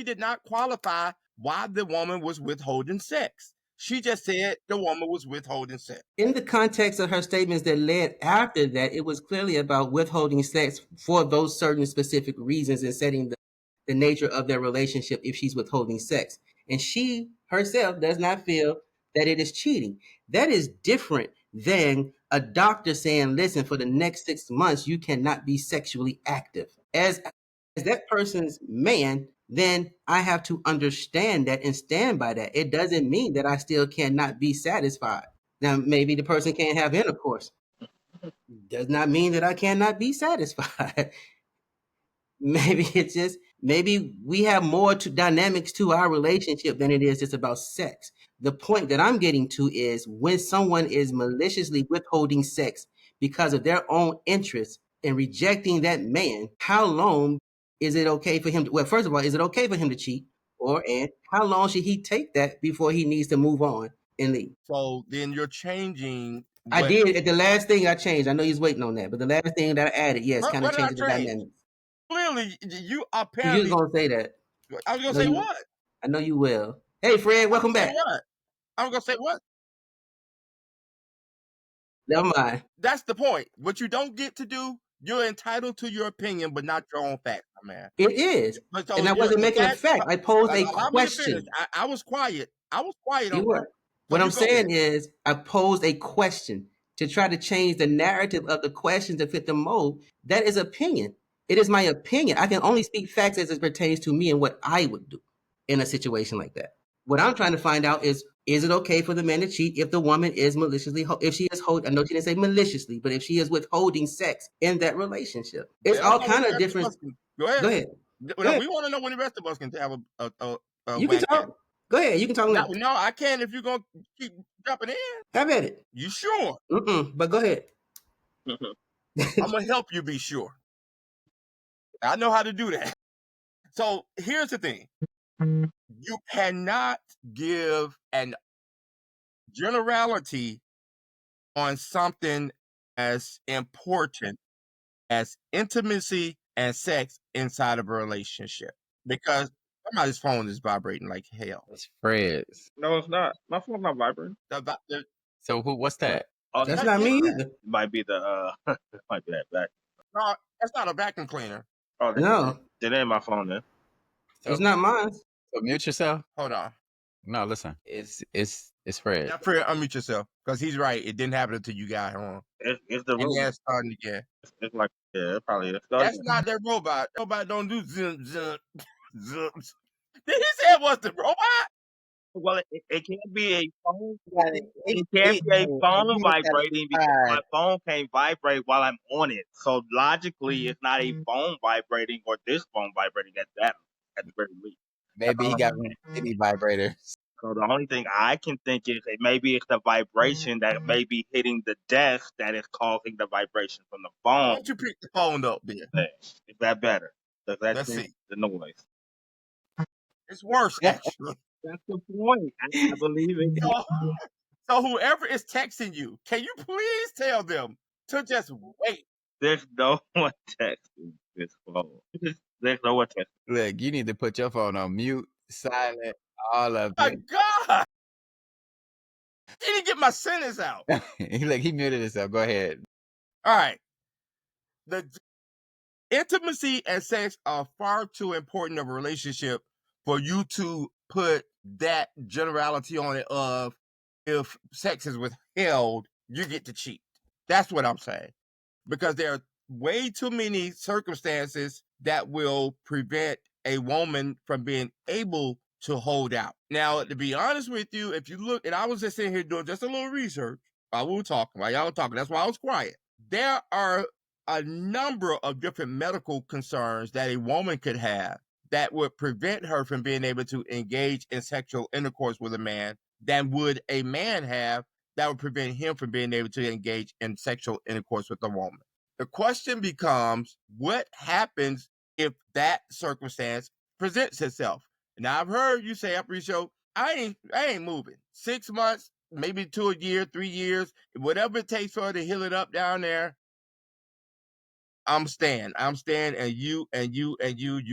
did not qualify why the woman was withholding sex. She just said the woman was withholding sex. In the context of her statements that led after that, it was clearly about withholding sex for those certain specific reasons and setting the nature of their relationship if she's withholding sex. And she herself does not feel that it is cheating. That is different than a doctor saying, listen, for the next 6 months, you cannot be sexually active. As that person's man, then I have to understand that and stand by that. It doesn't mean that I still cannot be satisfied. Now, maybe the person can't have intercourse. Does not mean that I cannot be satisfied. Maybe we have more dynamics to our relationship than it is just about sex. The point that I'm getting to is when someone is maliciously withholding sex because of their own interests and rejecting that man, how long is it okay for him to, well, first of all, is it okay for him to cheat? And how long should he take that before he needs to move on and leave? So then you're changing. I did. The last thing I changed, I know he's waiting on that, but the last thing that I added, yes, kind of changed the dynamics. Clearly, you apparently. You was going to say that. I was going to say what? I know you will. Hey, Fred, welcome back. What? I'm gonna say what? Never mind. That's the point. What you don't get to do, you're entitled to your opinion, but not your own facts, my man. It is. But so And I wasn't making a fact. I posed a allow me to finish. question. I was quiet. I was quiet You on were. that. What So I'm you go saying ahead. is, I posed a question to try to change the narrative of the question to fit the mold. That is opinion. It is my opinion. I can only speak facts as it pertains to me and what I would do in a situation like that. What I'm trying to find out is it okay for the man to cheat if the woman is maliciously, if she is I know she didn't say maliciously, but if she is withholding sex in that relationship? It's Let us all know when kind the of rest of different. us can- Go ahead. Go ahead. No, Go ahead. we want to know when the rest of us can have a You can whack at it. talk. Go ahead. You can talk now. No, I can if you're gonna keep jumping in. Have at it. You sure? But go ahead. I'm gonna help you be sure. I know how to do that. So here's the thing. You cannot give an generality on something as important as intimacy and sex inside of a relationship because somebody's phone is vibrating like hell. It's Fred's. No, it's not. My phone's not vibrating. So what's that? Oh, That's not me either. might be the might be that back. No, that's not a vacuum cleaner. Oh, No, it ain't my phone then. it's not mine. So mute yourself. Hold on. No, listen. It's Fred. Now, Fred, unmute yourself because he's right. It didn't happen until you got home. It's the And robot. yeah, it's starting again. It's like it probably is. That's not that robot. Robot don't do zoom, zoom, zoom. Did he say it was the robot? Well, it can't be a phone. It can't be a phone vibrating because my phone can't vibrate while I'm on it. So logically, it's not a phone vibrating or this phone vibrating at the very least. Maybe he got one of the mini vibrators. So the only thing I can think is that maybe it's the vibration that may be hitting the desk that is causing the vibration from the Why phone. don't you pick the phone up there? Is that better? Does that Let's change see. the noise? It's worse, actually. That's the point. I believe it. So whoever is texting you, can you please tell them to just wait? There's no one texting this phone. There's no one texting. Look, you need to put your phone on mute, silent, all of My it. God. He didn't get my sentence out. Look, he muted himself. Go ahead. All right. The intimacy and sex are far too important of a relationship for you to put that generality on it of if sex is withheld, you get to cheat. That's what I'm saying. Because there are way too many circumstances that will prevent a woman from being able to hold out. Now, to be honest with you, if you look, and I was just sitting here doing just a little research while we were talking, while y'all were talking, that's why I was quiet. There are a number of different medical concerns that a woman could have that would prevent her from being able to engage in sexual intercourse with a man than would a man have that would prevent him from being able to engage in sexual intercourse with a woman. The question becomes, what happens if that circumstance presents itself? Now, I've heard you say, Aparicio, I ain't moving. 6 months, maybe to a year, 3 years, whatever it takes for her to heal it up down there, I'm staying, and you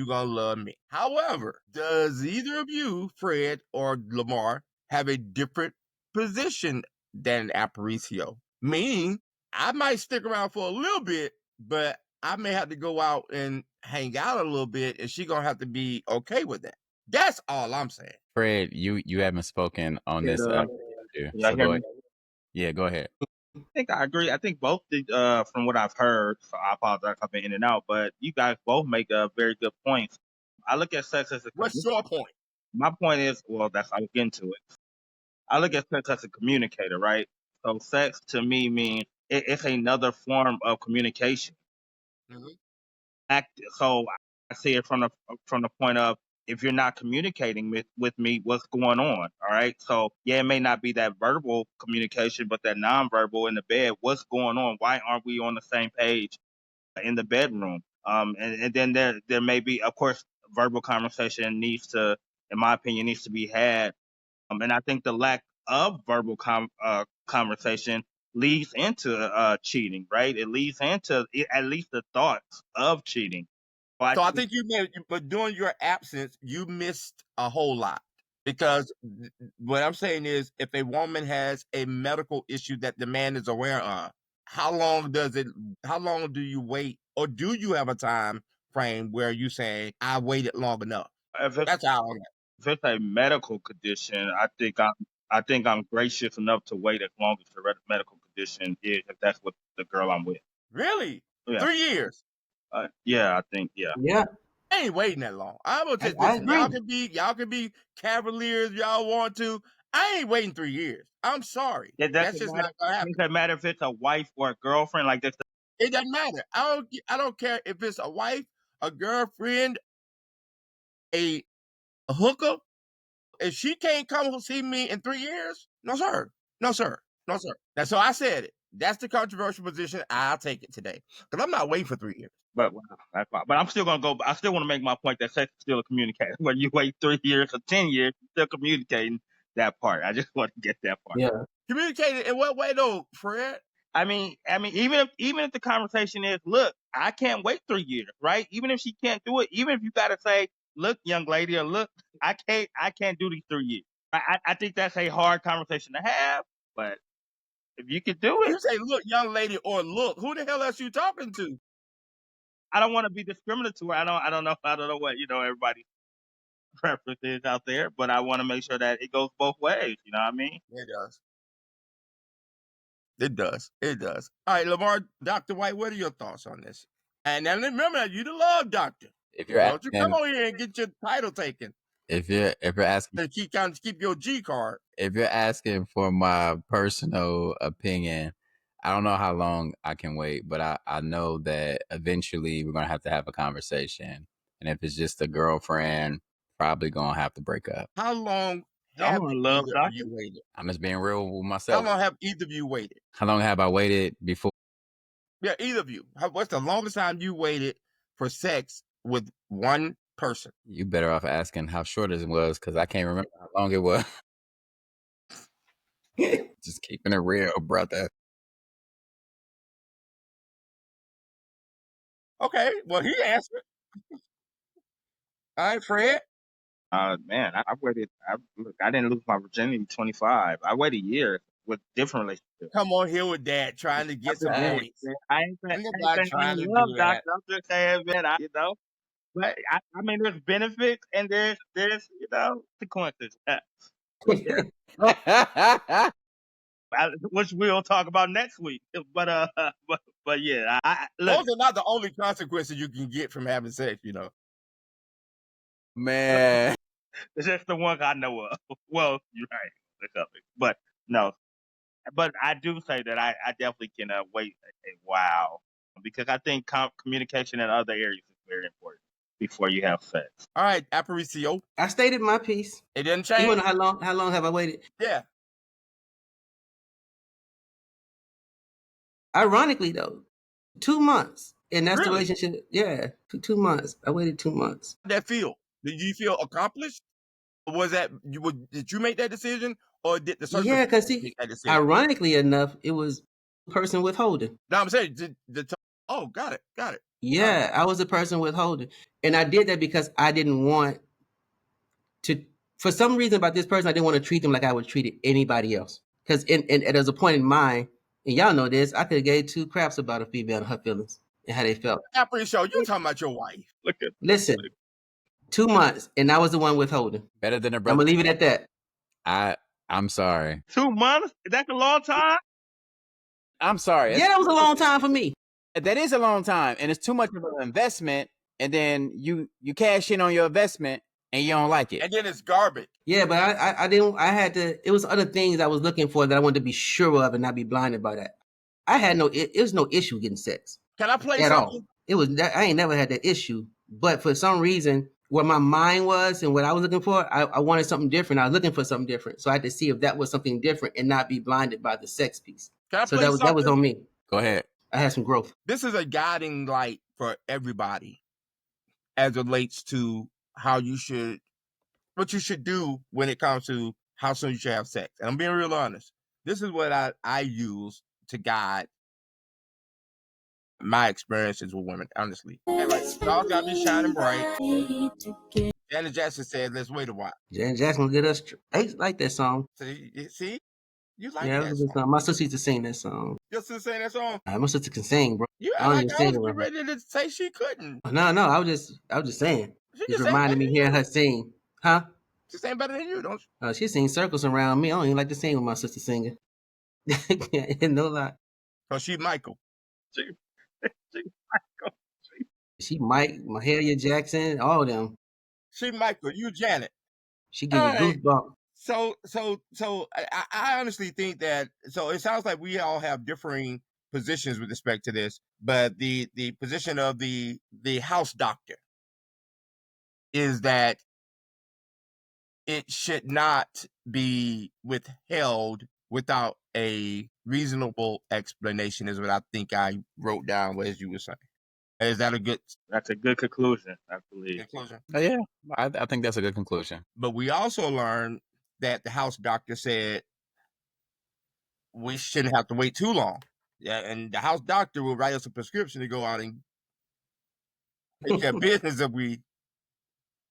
gonna love me. However, does either of you, Fred or Lamar, have a different position than Aparicio? Meaning, I might stick around for a little bit, but I may have to go out and hang out a little bit, and she gonna have to be okay with that. That's all I'm saying. Fred, you haven't spoken on this. So go ahead. Yeah, go ahead. I think I agree. I think both from what I've heard, so I apologize I've been in and out, but you guys both make very good points. I look at sex as What's your point? My point is, well, I'll get into it. I look at sex as a communicator, right? So sex to me means it's another form of communication. So I see it from the point of, if you're not communicating with me, what's going on? All right. So yeah, it may not be that verbal communication, but that nonverbal in the bed, what's going on? Why aren't we on the same page in the bedroom? And then there may be, of course, verbal conversation in my opinion, needs to be had. And I think the lack of verbal conversation leads into cheating, right? It leads into at least the thoughts of cheating. So I think but during your absence, you missed a whole lot. Because what I'm saying is, if a woman has a medical issue that the man is aware of, how long do you wait, or do you have a time frame where you say, I waited long enough? That's how I'm at. If it's a medical condition, I think I'm gracious enough to wait as long as the medical condition is, if that's what the girl I'm with. Really? Yeah. 3 years? Yeah, I think, yeah. Yeah. I ain't waiting that long. I'm gonna just I listen. agree. Y'all can be cavaliers if y'all want to. I ain't waiting 3 years. I'm sorry. That's just not gonna happen. It doesn't matter if it's a wife or a girlfriend like this. It doesn't matter. I don't care if it's a wife, a girlfriend, a hooker. If she can't come see me in 3 years, no sir, no sir, no sir. And so I said it. That's the controversial position. I'll take it today because I'm not waiting for 3 years. But I'm still gonna go. I still want to make my point that sex is still a communication. Whether you wait 3 years or 10 years, you're still communicating that part. I just want to get that part. Yeah. Communicating in what way though, Fred? I mean, even if the conversation is, look, I can't wait 3 years, right? Even if she can't do it, even if you gotta say, look, young lady, or look, I can't do these 3 years. I think that's a hard conversation to have, but if you could do it, You say, look, young lady, or look. Who the hell else you talking to? I don't want to be discriminatory. I don't know what everybody's preference is out there, but I want to make sure that it goes both ways. You know what I mean? It does. It does. It does. All right, Lamar, Dr. White, what are your thoughts on this? And then remember, you the love doctor. If you're Don't you asking, come over here and get your title taken if you're asking, and keep your G card. if you're asking for my personal opinion, I don't know how long I can wait, but I know that eventually we're gonna have to have a conversation. And if it's just a girlfriend, probably gonna have to break up. How long I'm have a either love of doctor. you waited? I'm just being real with How myself. long have either of you waited? How long have I waited before? Yeah, either of you. What's the longest time you waited for sex with one person? You better off asking how short it was, because I can't remember how long it was. Just keeping it real, brother. Okay, well, he answered. All right, Fred. Man, I waited. Look, I didn't lose my virginity 25. I waited a year with different relationships. Come on here with that, trying to get some points. I ain't saying Trying to love do that. doctor. I'm just saying, man, But I mean, there's benefits and there's consequences, which we'll talk about next week. But but yeah, I look. Those are not the only consequences you can get from having sex, you know. Man, It's just the ones I know of. Well, you're right, but no. But I do say that I definitely can wait a while because I think communication in other areas is very important before you have sex. All right, Aparicio. I stated my piece. It didn't You change. want to know how long have I waited? Yeah. Ironically, though, 2 months, and that's the Really? relationship. Yeah, 2 months. I waited 2 months. How'd that feel? Did you feel accomplished? Or was that did you make that decision, or did the Yeah, circumstances because make that decision? ironically enough, it was person withholding. No, I'm saying oh, got it. Yeah, I was the person withholding, and I did that because I didn't want to. For some reason about this person, I didn't want to treat them like I would treat anybody else. Because there's a point in mind, and y'all know this, I could have gave 2 craps about a female and her feelings and how they felt. Aparicio, you talking about your wife? Listen, 2 months, and I was the one withholding. better than a I'm brother. gonna leave it at that. I'm sorry. 2 months? That's a long time. I'm sorry. Yeah, that was a long time for me. That is a long time, and it's too much of an investment. And then you cash in on your investment, and you don't like it. And then it's garbage. Yeah, but I didn't. I had to. It was other things I was looking for that I wanted to be sure of and not be blinded by that. I had no. It was no issue getting sex Can I play at something? all. It was. I ain't never had that issue. But for some reason, where my mind was and what I was looking for, I wanted something different. I was looking for something different. So I had to see if that was something different and not be blinded by the sex piece. Can I So play that was on me. Go ahead. I had some growth. This is a guiding light for everybody as it relates to what you should do when it comes to how soon you should have sex. And I'm being real honest. This is what I use to guide my experiences with women, honestly. And like, y'all got me shining bright. Janet Jackson said, "Let's wait a while." Janet Jackson get us. I like that song. See, you like Yeah, that it was a good song. My sister used to sing that song. Your sister sang that song? My sister can sing, bro. You I act don't like even I sing was around her. ready to say she couldn't. No, I was just saying. She Just can sing better reminded me than hearing you. her sing. Huh? She sang better than you, don't she? She sings circles around me. I don't even like to sing with my sister singing. No lie. Cause she Michael. She Michael. She Mike, Mahalia Jackson, all of them. She Michael. You Janet. She give you goosebumps. So I honestly think that. So it sounds like we all have differing positions with respect to this, but the position of the house doctor is that it should not be withheld without a reasonable explanation, is what I think I wrote down as you were saying. Is that a good? That's a good conclusion, I believe. Conclusion. Yeah, I think that's a good conclusion. But we also learned that the house doctor said we shouldn't have to wait too long. Yeah, and the house doctor will write us a prescription to go out and take care of business if we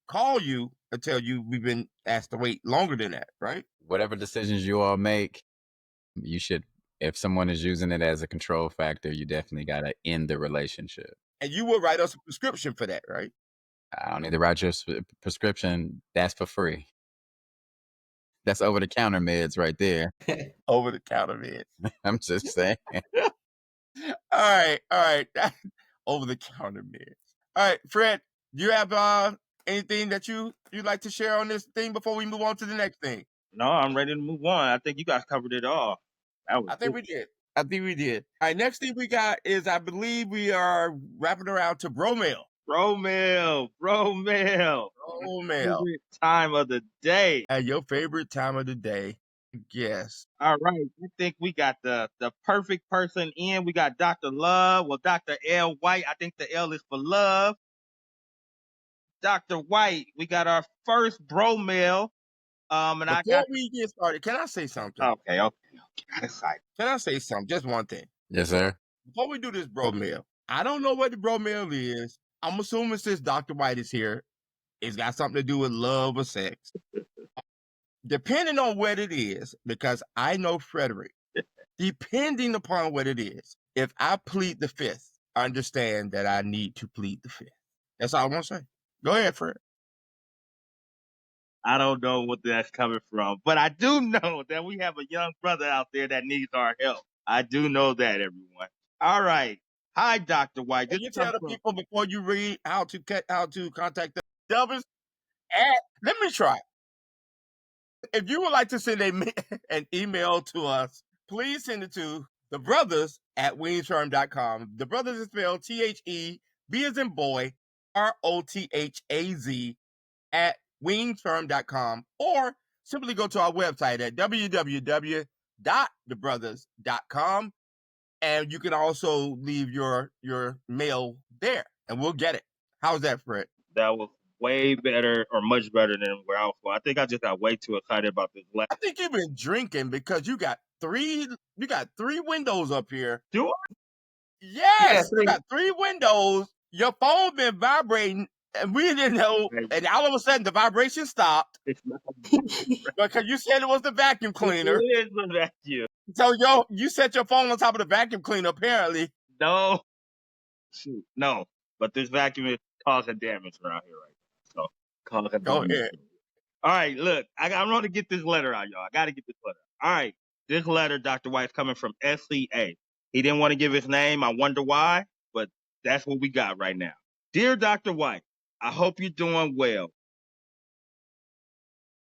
call you and tell you we've been asked to wait longer than that, right? Whatever decisions you all make, you should. If someone is using it as a control factor, you definitely got to end the relationship. And you will write us a prescription for that, right? I don't need to write your prescription. That's for free. That's over the counter meds right there. Over the counter meds. I'm just saying. All right. Over the counter meds. All right, Fred, do you have anything that you'd like to share on this thing before we move on to the next thing? No, I'm ready to move on. I think you guys covered it all. I think we did. All right, next thing we got is, I believe we are wrapping around to bro mail. Bro mail. Favorite time of the day. Your favorite time of the day. Yes. All right. I think we got the perfect person in. We got Dr. Love. Well, Dr. L. White. I think the L is for love. Dr. White, we got our first bro mail. Before we get started, can I say something? Okay. Can I say something? Just one thing. Yes, sir. Before we do this bro mail, I don't know what the bro mail is. I'm assuming since Dr. White is here, it's got something to do with love or sex. Depending on what it is, because I know Frederick, depending upon what it is, if I plead the fifth, understand that I need to plead the fifth. That's all I want to say. Go ahead, Fred. I don't know what that's coming from, but I do know that we have a young brother out there that needs our help. I do know that, everyone. All right. Hi, Dr. White. Can you tell the people before you read how to contact the Delvers? Let me try. If you would like to send an email to us, please send it to the Brothaz at weansfirm.com. The Brothaz is spelled THE, B as in boy, ROTHAZ at weansfirm.com, or simply go to our website at www.thebrothaz.com, and you can also leave your mail there and we'll get it. How's that, Fred? That was way better, or much better than where I was going. I think I just got way too excited about this. I think you've been drinking because you got three windows up here. Do I? Yes, you got three windows. Your phone been vibrating, and we didn't know. And all of a sudden, the vibration stopped because you said it was the vacuum cleaner. It is the vacuum. So you set your phone on top of the vacuum cleaner. Apparently, no. Shoot, no. But this vacuum is causing damage around here right now. So causing go damage. ahead. All right, look, I want to get this letter out, y'all. I got to get this letter. All right, this letter, Dr. White, is coming from SCA. He didn't want to give his name. I wonder why, but that's what we got right now. Dear Dr. White, I hope you're doing well.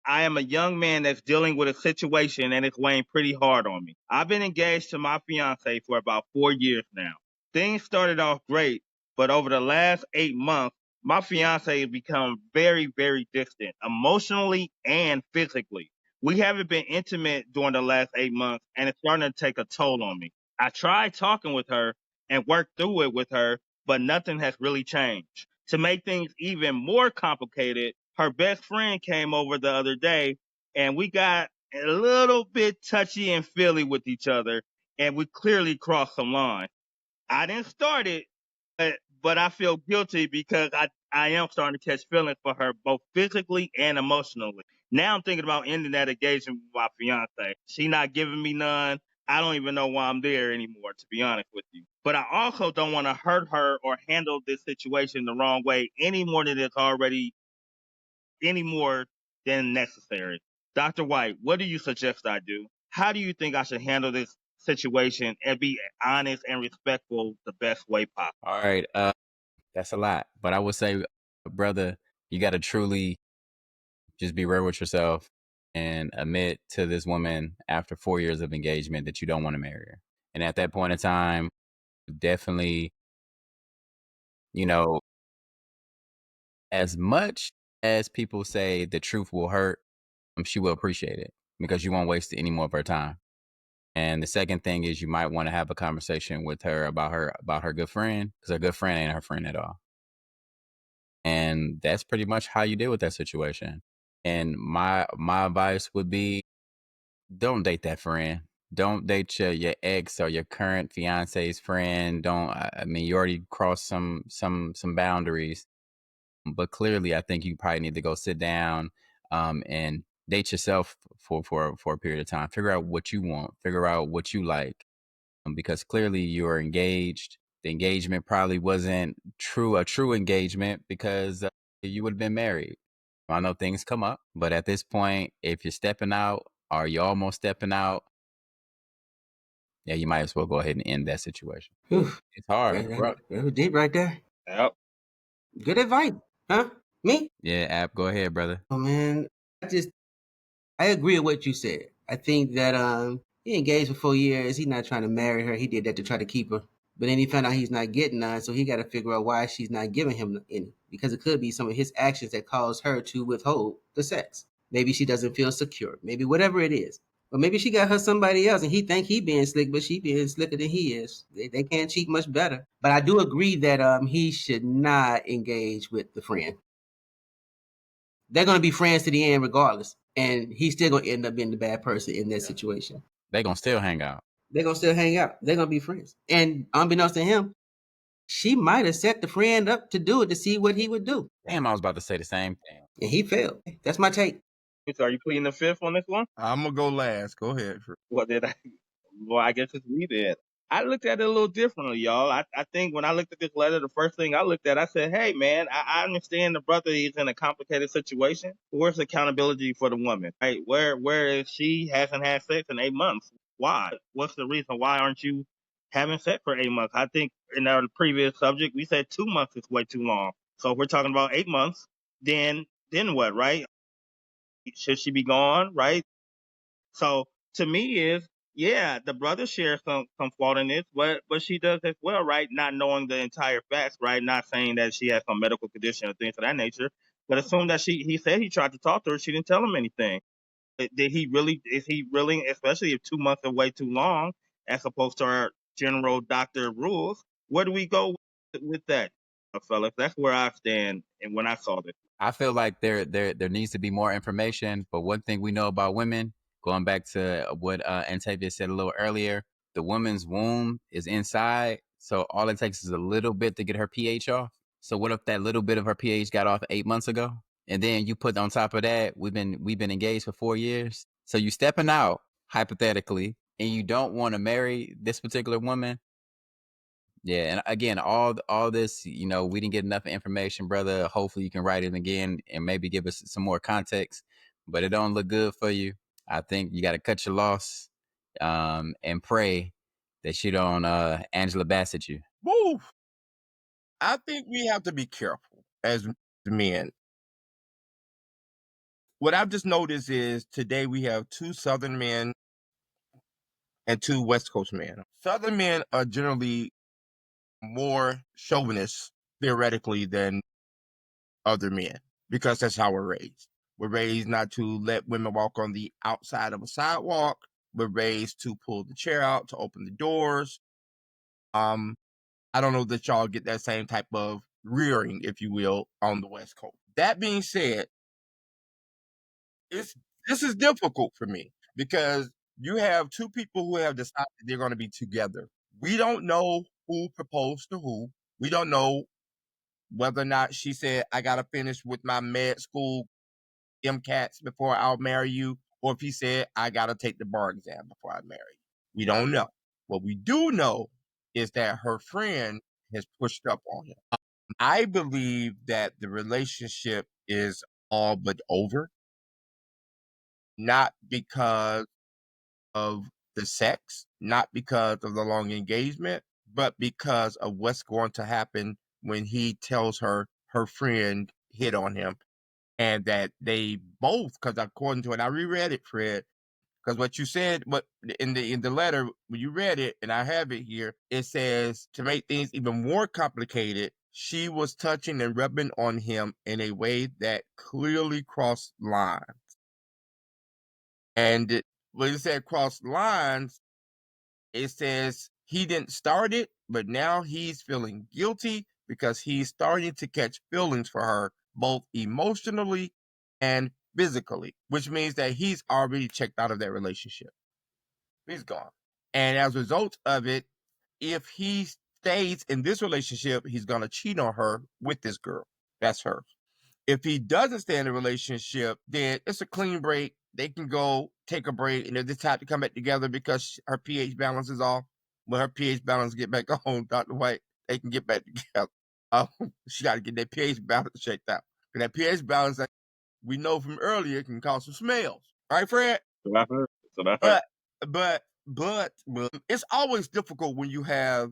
I am a young man that's dealing with a situation and it's weighing pretty hard on me. I've been engaged to my fiance for about 4 years now. Things started off great, but over the last 8 months, my fiance has become very, very distant, emotionally and physically. We haven't been intimate during the last 8 months, and it's starting to take a toll on me. I tried talking with her and worked through it with her, but nothing has really changed. To make things even more complicated, her best friend came over the other day, and we got a little bit touchy and feely with each other, and we clearly crossed some lines. I didn't start it, but but I feel guilty because I am starting to catch feelings for her, both physically and emotionally. Now I'm thinking about ending that engagement with my fiance. She not giving me none. I don't even know why I'm there anymore, to be honest with you. But I also don't want to hurt her or handle this situation the wrong way any more than it's already any more than necessary. Dr. White, what do you suggest I do? How do you think I should handle this situation and be honest and respectful the best way possible? All right, that's a lot, but I would say, brother, you got to truly just be real with yourself and admit to this woman after 4 years of engagement that you don't want to marry her. And at that point in time, definitely, you know, as much as people say the truth will hurt, she will appreciate it because you won't waste any more of her time. And the second thing is you might want to have a conversation with her about her good friend, because her good friend ain't her friend at all. And that's pretty much how you deal with that situation. And my advice would be, don't date that friend. Don't date your ex or your current fiance's friend. Don't. I mean, you already crossed some boundaries. But clearly, I think you probably need to go sit down and date yourself for a period of time. Figure out what you want. Figure out what you like, because clearly you are engaged. The engagement probably wasn't a true engagement, because you would have been married. I know things come up, but at this point, if you're stepping out or you're almost stepping out, yeah, you might as well go ahead and end that situation. Whew. It's hard, bro. That was deep right there. Yep. Good advice, huh? Me? Yeah, App, go ahead, brother. Oh man, I agree with what you said. I think that he engaged for 4 years. He's not trying to marry her. He did that to try to keep her. But then he found out he's not getting none, so he got to figure out why she's not giving him any. Because it could be some of his actions that caused her to withhold the sex. Maybe she doesn't feel secure. Maybe whatever it is. Or maybe she got her somebody else and he think he being slick, but she being slicker than he is. They can't cheat much better. But I do agree that he should not engage with the friend. They're going to be friends to the end regardless. And he's still going to end up being the bad person in that situation. They're going to still hang out. They're going to still hang out. They're going to be friends. And unbeknownst to him, she might have set the friend up to do it to see what he would do. Damn, I was about to say the same thing. And he failed. That's my take. Are you pleading the fifth on this one? I'm going to go last. Go ahead. What did I? Well, I guess it's me then. I looked at it a little differently, y'all. I think when I looked at this letter, the first thing I looked at, I said, hey, man, I understand the brother is in a complicated situation. Where's accountability for the woman? Right? Where is she? Hasn't had sex in 8 months. Why? What's the reason? Why aren't you having sex for 8 months? I think in our previous subject, we said 2 months is way too long. So if we're talking about 8 months, then what, right? Should she be gone, right? So to me is, yeah, the brother shares some fault in this, but she does as well, right? Not knowing the entire facts, right? Not saying that she has some medical condition or things of that nature, but assume that he said he tried to talk to her, she didn't tell him anything. Is he really, especially if 2 months are way too long, as opposed to our general doctor rules, where do we go with that, fellas? That's where I stand and when I saw this. I feel like there needs to be more information, but one thing we know about women, going back to what Antavius said a little earlier, the woman's womb is inside, so all it takes is a little bit to get her pH off. So what if that little bit of her pH got off 8 months ago? And then you put on top of that, we've been engaged for 4 years. So you stepping out, hypothetically, and you don't want to marry this particular woman. Yeah, and again, all this, we didn't get enough information, brother. Hopefully you can write it again and maybe give us some more context, but it don't look good for you. I think you got to cut your loss and pray that she don't Angela Bassett you. Woo! I think we have to be careful as men. What I've just noticed is today we have 2 Southern men and 2 West Coast men. Southern men are generally more chauvinist, theoretically, than other men, because that's how we're raised. We're raised not to let women walk on the outside of a sidewalk. We're raised to pull the chair out, to open the doors. I don't know that y'all get that same type of rearing, if you will, on the West Coast. That being said, this is difficult for me because you have 2 people who have decided they're going to be together. We don't know who proposed to who. We don't know whether or not she said, I got to finish with my med school MCATs before I'll marry you, or if he said, I got to take the bar exam before I marry you. We don't know. What we do know is that her friend has pushed up on him. I believe that the relationship is all but over, not because of the sex, not because of the long engagement, but because of what's going to happen when he tells her her friend hit on him, and that they both, because according to it, I reread it, Fred, because what you said, what in the letter when you read it, and I have it here, it says to make things even more complicated, she was touching and rubbing on him in a way that clearly crossed lines. And when it said crossed lines, it says he didn't start it, but now he's feeling guilty because he's starting to catch feelings for her, both emotionally and physically, which means that he's already checked out of that relationship. He's gone. And as a result of it, if he stays in this relationship, he's going to cheat on her with this girl. That's her. If he doesn't stay in a relationship, then it's a clean break. They can go take a break, and if they have to come back together because her pH balance is off, when her pH balance get back on, Dr. White, they can get back together. She got to get that pH balance checked out. And that pH balance, that we know from earlier, can cause some smells. Right, Fred? So I heard. So I heard. But it's always difficult when you have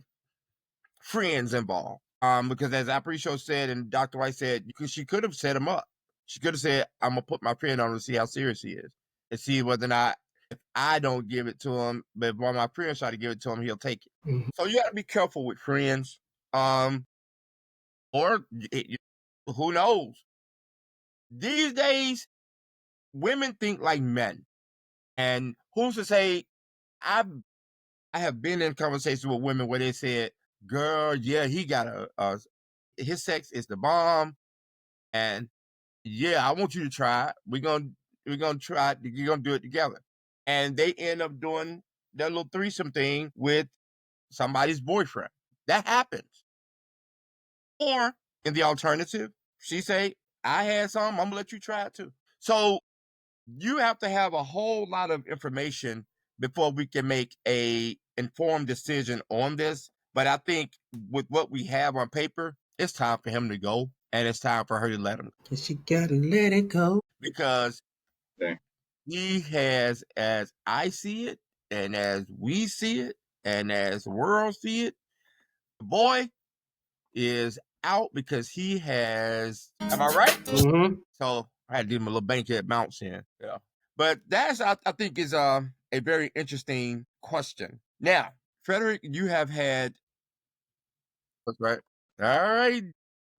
friends involved. Because as Aparicio said and Dr. White said, she could have set him up. She could have said, I'm gonna put my friend on to see how serious he is and see whether or not if I don't give it to him, but if one of my friends try to give it to him, he'll take it. Mm-hmm. So you gotta be careful with friends. Or who knows? These days, women think like men. And who's to say I have been in conversations with women where they said, girl, yeah, he got his sex is the bomb. And yeah, I want you to try it. We're gonna try it. You're gonna do it together. And they end up doing that little threesome thing with somebody's boyfriend. That happens. Or in the alternative, she say, I had some, I'm gonna let you try it too. So you have to have a whole lot of information before we can make a informed decision on this. But I think with what we have on paper, it's time for him to go, and it's time for her to let him go. She gotta let it go. Because he has, as I see it, and as we see it, and as the world see it, the boy is out because he has, am I right? Mm-hmm. So I had to give him a little bankhead bounce in. Yeah. But that's, I think, is a very interesting question. Now, Frederick, you have had, that's right. All right,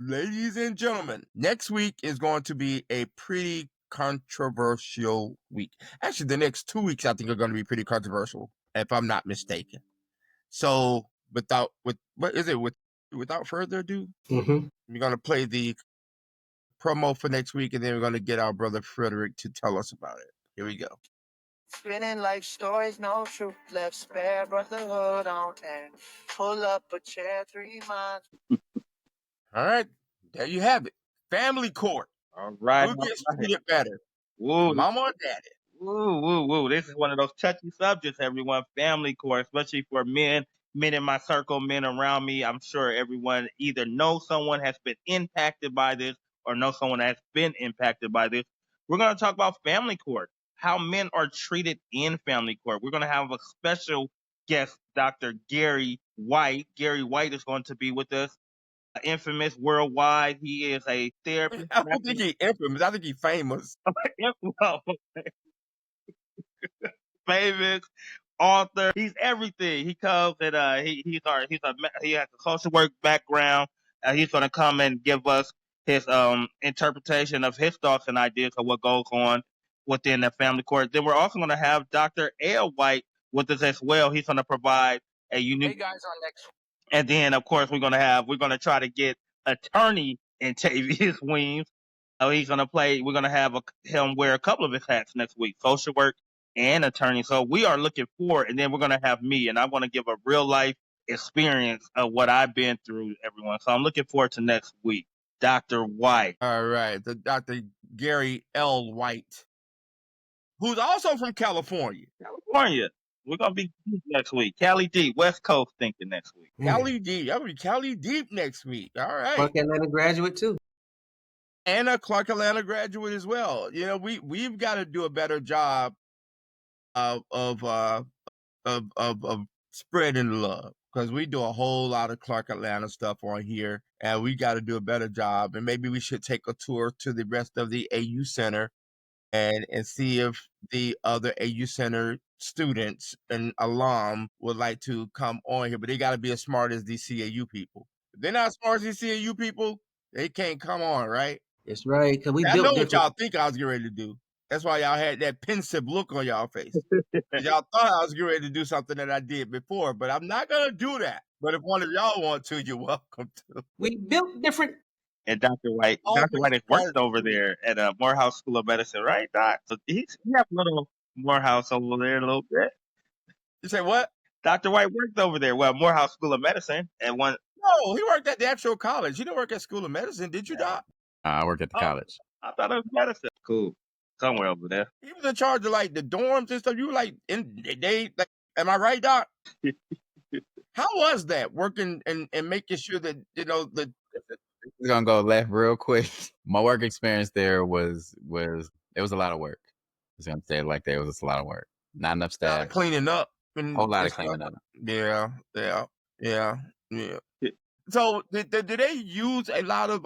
ladies and gentlemen, next week is going to be a pretty controversial week. Actually, the next 2 weeks I think are going to be pretty controversial, if I'm not mistaken. So, without further ado, Mm-hmm. we're going to play the promo for next week, and then we're going to get our brother Frederick to tell us about it. Here we go. Spinning life stories, no truth left, spare brotherhood on end. Pull up a chair, 3 minds. All right, there you have it. Family court. All right. Who gets treated better, mama or daddy? Woo. This is one of those touchy subjects, everyone. Family court, especially for men in my circle, men around me. I'm sure everyone either knows someone has been impacted by this or knows someone has been impacted by this. We're going to talk about family court, how men are treated in family court. We're going to have a special guest, Dr. Gary White. Gary White is going to be with us. Infamous worldwide. He is a therapist. I don't think he's infamous. I think he's famous. Famous author. He's everything. He comes and he has a social work background. He's going to come and give us his interpretation of his thoughts and ideas of what goes on within the family court. Then we're also going to have Dr. L. White with us as well. He's going to provide a unique. Hey guys, on next. And then of course we're going to try to get attorney Antavius Weems. He's going to play. We're going to have him wear a couple of his hats next week: social work and attorney. So we are looking forward. And then we're going to have me, and I'm going to give a real life experience of what I've been through, everyone. So I'm looking forward to next week. Dr. White. All right, the Dr. Gary L. White, who's also from California. California. We're gonna be deep next week. Cali deep, West Coast thinking next week. Cali deep. I'm gonna be Cali deep next week. All right. Clark Atlanta graduate too. And a Clark Atlanta graduate as well. You know, we've got to do a better job of spreading the love, because we do a whole lot of Clark Atlanta stuff on here, and we got to do a better job. And maybe we should take a tour to the rest of the AU Center and see if the other AU Center students and alum would like to come on here. But they got to be as smart as these CAU people. If they're not as smart as these CAU people, they can't come on, right? That's right, because we I built know what different. y'all think I was getting ready to do. That's why y'all had that pensive look on y'all face. Y'all thought I was getting ready to do something that I did before, but I'm not going to do that. But if one of y'all want to, you're welcome to. We built different. And Dr. White has worked over there at Morehouse School of Medicine, right, Doc? So he have a little Morehouse over there a little bit. You say what? Dr. White worked over there. Well, Morehouse School of Medicine and one. No, he worked at the actual college. He didn't work at School of Medicine, did you, Doc? I work at the college. I thought it was medicine. Cool. Somewhere over there. He was in charge of like the dorms and stuff. You were like like, am I right, Doc? How was that working and making sure that, you know, We're gonna go left real quick. My work experience there was it was a lot of work. I was gonna say it like that. It was just a lot of work. Not enough staff. Cleaning up. A whole lot of cleaning up. Yeah. So did they use a lot of?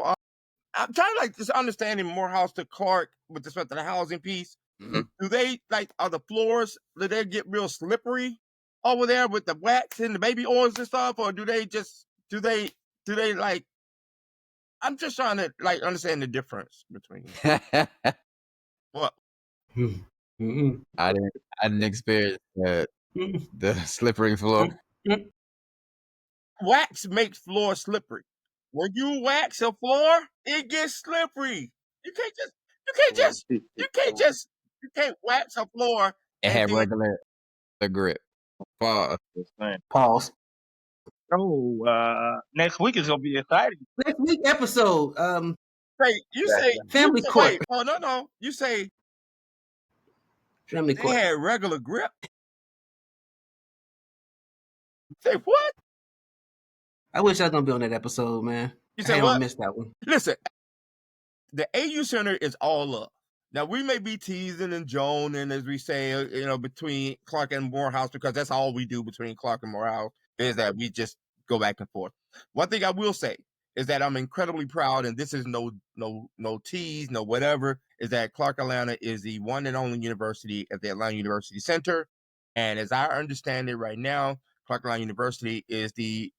I'm trying to like just understanding Morehouse to Clark with respect to the housing piece. Mm-hmm. Do they like, are the floors, do they get real slippery over there with the wax and the baby oils and stuff, or do they like? I'm just trying to like understand the difference between what. Mm-hmm. I didn't experience the slippery floor. Wax makes floor slippery. When you wax a floor, it gets slippery. You can't wax a floor. It had regular grip. Pause. So next week is gonna be exciting. Next week episode. You say family court. Wait, oh no. You say family they court. had regular grip. Say what? I wish I was gonna be on that episode, man. You say I what? missed that one. Listen, the AU Center is all up. Now, we may be teasing and joning, as we say, you know, between Clark and Morehouse, because that's all we do between Clark and Morehouse, is that we just go back and forth. One thing I will say is that I'm incredibly proud, and this is no tease, no whatever, is that Clark Atlanta is the one and only university at the Atlanta University Center. And as I understand it right now, Clark Atlanta University is the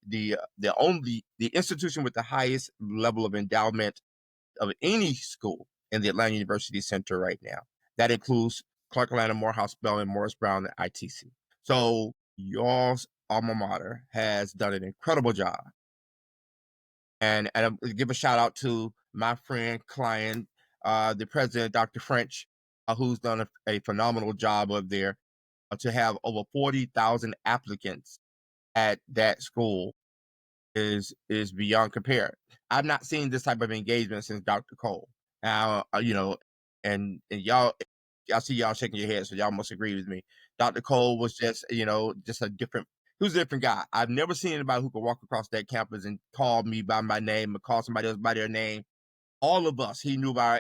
institution with the highest level of endowment of any school in the Atlanta University Center right now. That includes Clark Atlanta, Morehouse Bell, and Morris Brown, and ITC. So y'all's alma mater has done an incredible job. And I give a shout out to my friend, client, the president, Dr. French, who's done a phenomenal job up there. To have over 40,000 applicants at that school is beyond compare. I've not seen this type of engagement since Dr. Cole. Now, you know, and y'all see y'all shaking your head, so y'all must agree with me. Dr. Cole was just, you know, just a different guy. I've never seen anybody who could walk across that campus and call me by my name or call somebody else by their name. All of us, he knew by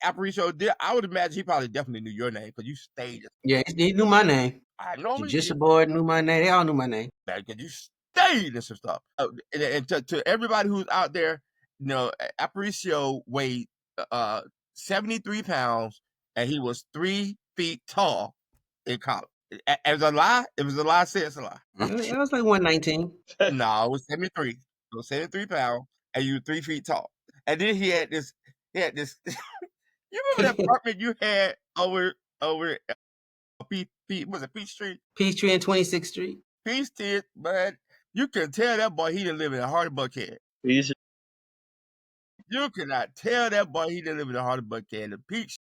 Aparicio. I would imagine he probably definitely knew your name because you stayed. Yeah, he knew my name. I know. Judicial board knew my name. They all knew my name. Because you stayed and some stuff. And to everybody who's out there, you know, Aparicio weighed 73 pounds and he was 3 feet tall in college. It was a lie. It was a lie. Say it's a lie. It was like 119. No, it was 73. It was 73 pounds, and you were 3 feet tall. And then he had this. You remember that apartment you had over was it Peachtree? Peachtree and 26th Street. Peachtree, but you can tell that boy he didn't live in a Hardy Buckhead. You cannot tell that boy he didn't live in a Hardy Buckhead. The Peach.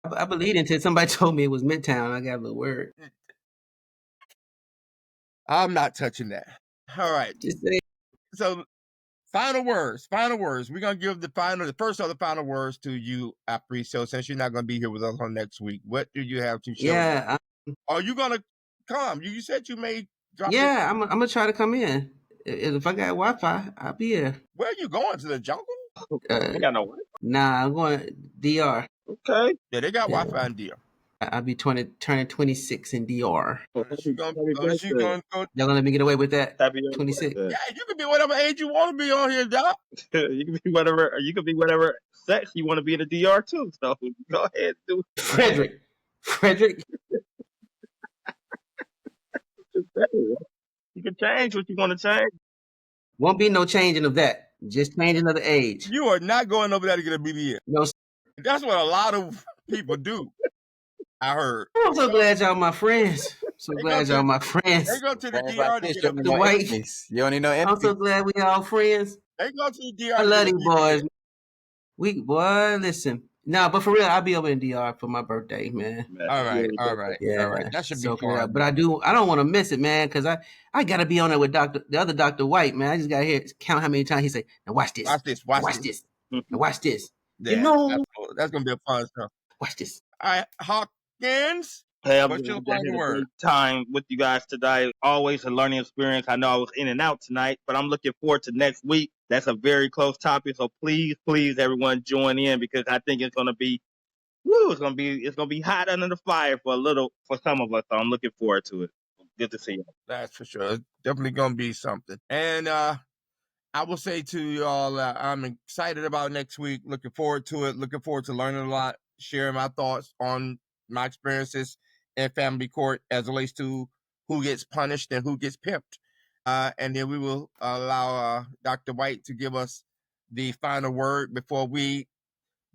I believed until somebody told me it was Midtown. I got a little word. I'm not touching that. All right. Just say. So Final words. We're gonna give the first of the final words to you, Aparicio, since you're not gonna be here with us on next week. What do you have to share? Yeah. Are you gonna come? You said you may drop. Yeah, I'm gonna try to come in. If I got Wi-Fi, I'll be here. Where are you going, to the jungle? You got no Wi-Fi? Nah, I'm going to DR. Okay. Yeah, they got Wi-Fi in DR. I'll be turning 26 in DR. Unless you gonna go. Y'all gonna let me get away with that? Happy 26. Yeah, you can be whatever age you want to be on here, Doc. You can be whatever. You can be whatever sex you want to be in the DR too. So go ahead, do it. Frederick. You can change what you want to change. Won't be no changing of that. Just changing of the age. You are not going over there to get a BBL. No. That's what a lot of people do. I heard. I'm so glad y'all my friends. So glad y'all my friends. They go to the Friends DR like to this, get you a don't need no White. enemies. You don't need no I'm enemies. so glad we all friends. They go to the DR. I love these boys. Boy, listen. Nah, but for real, I'll be over in DR for my birthday, man. All right. Yeah, All right. That should be so fun. But I don't want to miss it, man, because I gotta be on there with the other Dr. White, man. I just gotta count how many times he say, "Now watch this, Watch this. now watch this." Yeah, you know, that's gonna be a fun stuff. Watch this. All right, Hawkins. Hey, I'm What's just your final word? Great time with you guys today. Always a learning experience. I know I was in and out tonight, but I'm looking forward to next week. That's a very close topic, so please, everyone, join in because I think it's gonna be, it's gonna be hot under the fire for some of us. So I'm looking forward to it. Good to see you. That's for sure. It's definitely gonna be something. And I will say to y'all, I'm excited about next week. Looking forward to it. Looking forward to learning a lot, sharing my thoughts on my experiences in family court as it relates to who gets punished and who gets pimped. And then we will allow Dr. White to give us the final word before we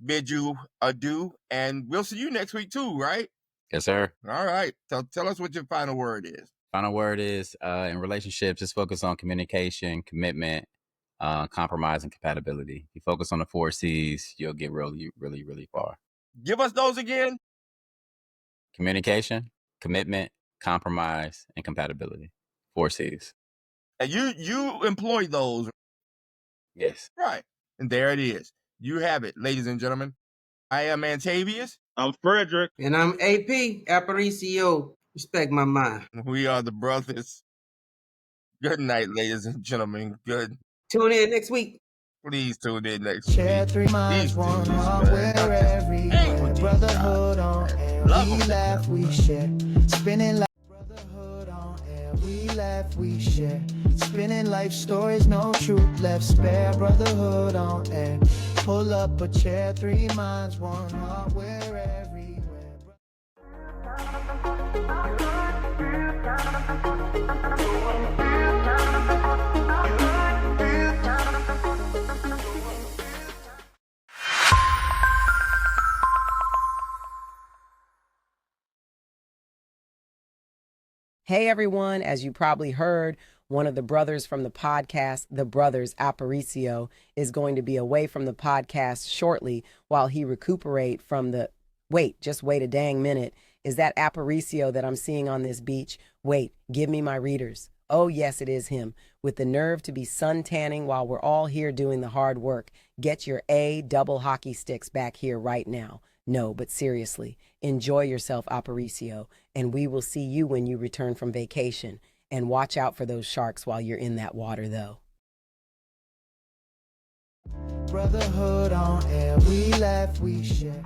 bid you adieu. And we'll see you next week too, right? Yes, sir. All right. So tell us what your final word is. Final word is in relationships, just focus on communication, commitment, compromise, and compatibility. If you focus on the 4 C's, you'll get really, really, really far. Give us those again. Communication, commitment, compromise, and compatibility. 4 C's. And you employ those. Yes. Right. And there it is. You have it, ladies and gentlemen. I am Antavius. I'm Frederick. And I'm AP, Aparicio. Respect my mind. We are the Brothaz. Good night, ladies and gentlemen. Good. Tune in next week. Please tune in next Share week. 3 minds, These 1 dudes, heart, man, we're everywhere. Brotherhood on air, Love we 'em. laugh, we share. Spinning like brotherhood on air, we laugh, we share. Spinning life stories, no truth left spare. Brotherhood on air, pull up a chair. 3 minds, 1 heart, we're everywhere. Hey everyone, as you probably heard, one of the brothers from the podcast, the Brothers Aparicio, is going to be away from the podcast shortly while he recuperate from the... Wait, just wait a dang minute. Is that Aparicio that I'm seeing on this beach? Wait, give me my readers. Oh yes, it is him, with the nerve to be sun tanning while we're all here doing the hard work. Get your A double hockey sticks back here right now. No, but seriously, enjoy yourself, Aparicio, and we will see you when you return from vacation. And watch out for those sharks while you're in that water, though. Brotherhood on air, we laugh, we share.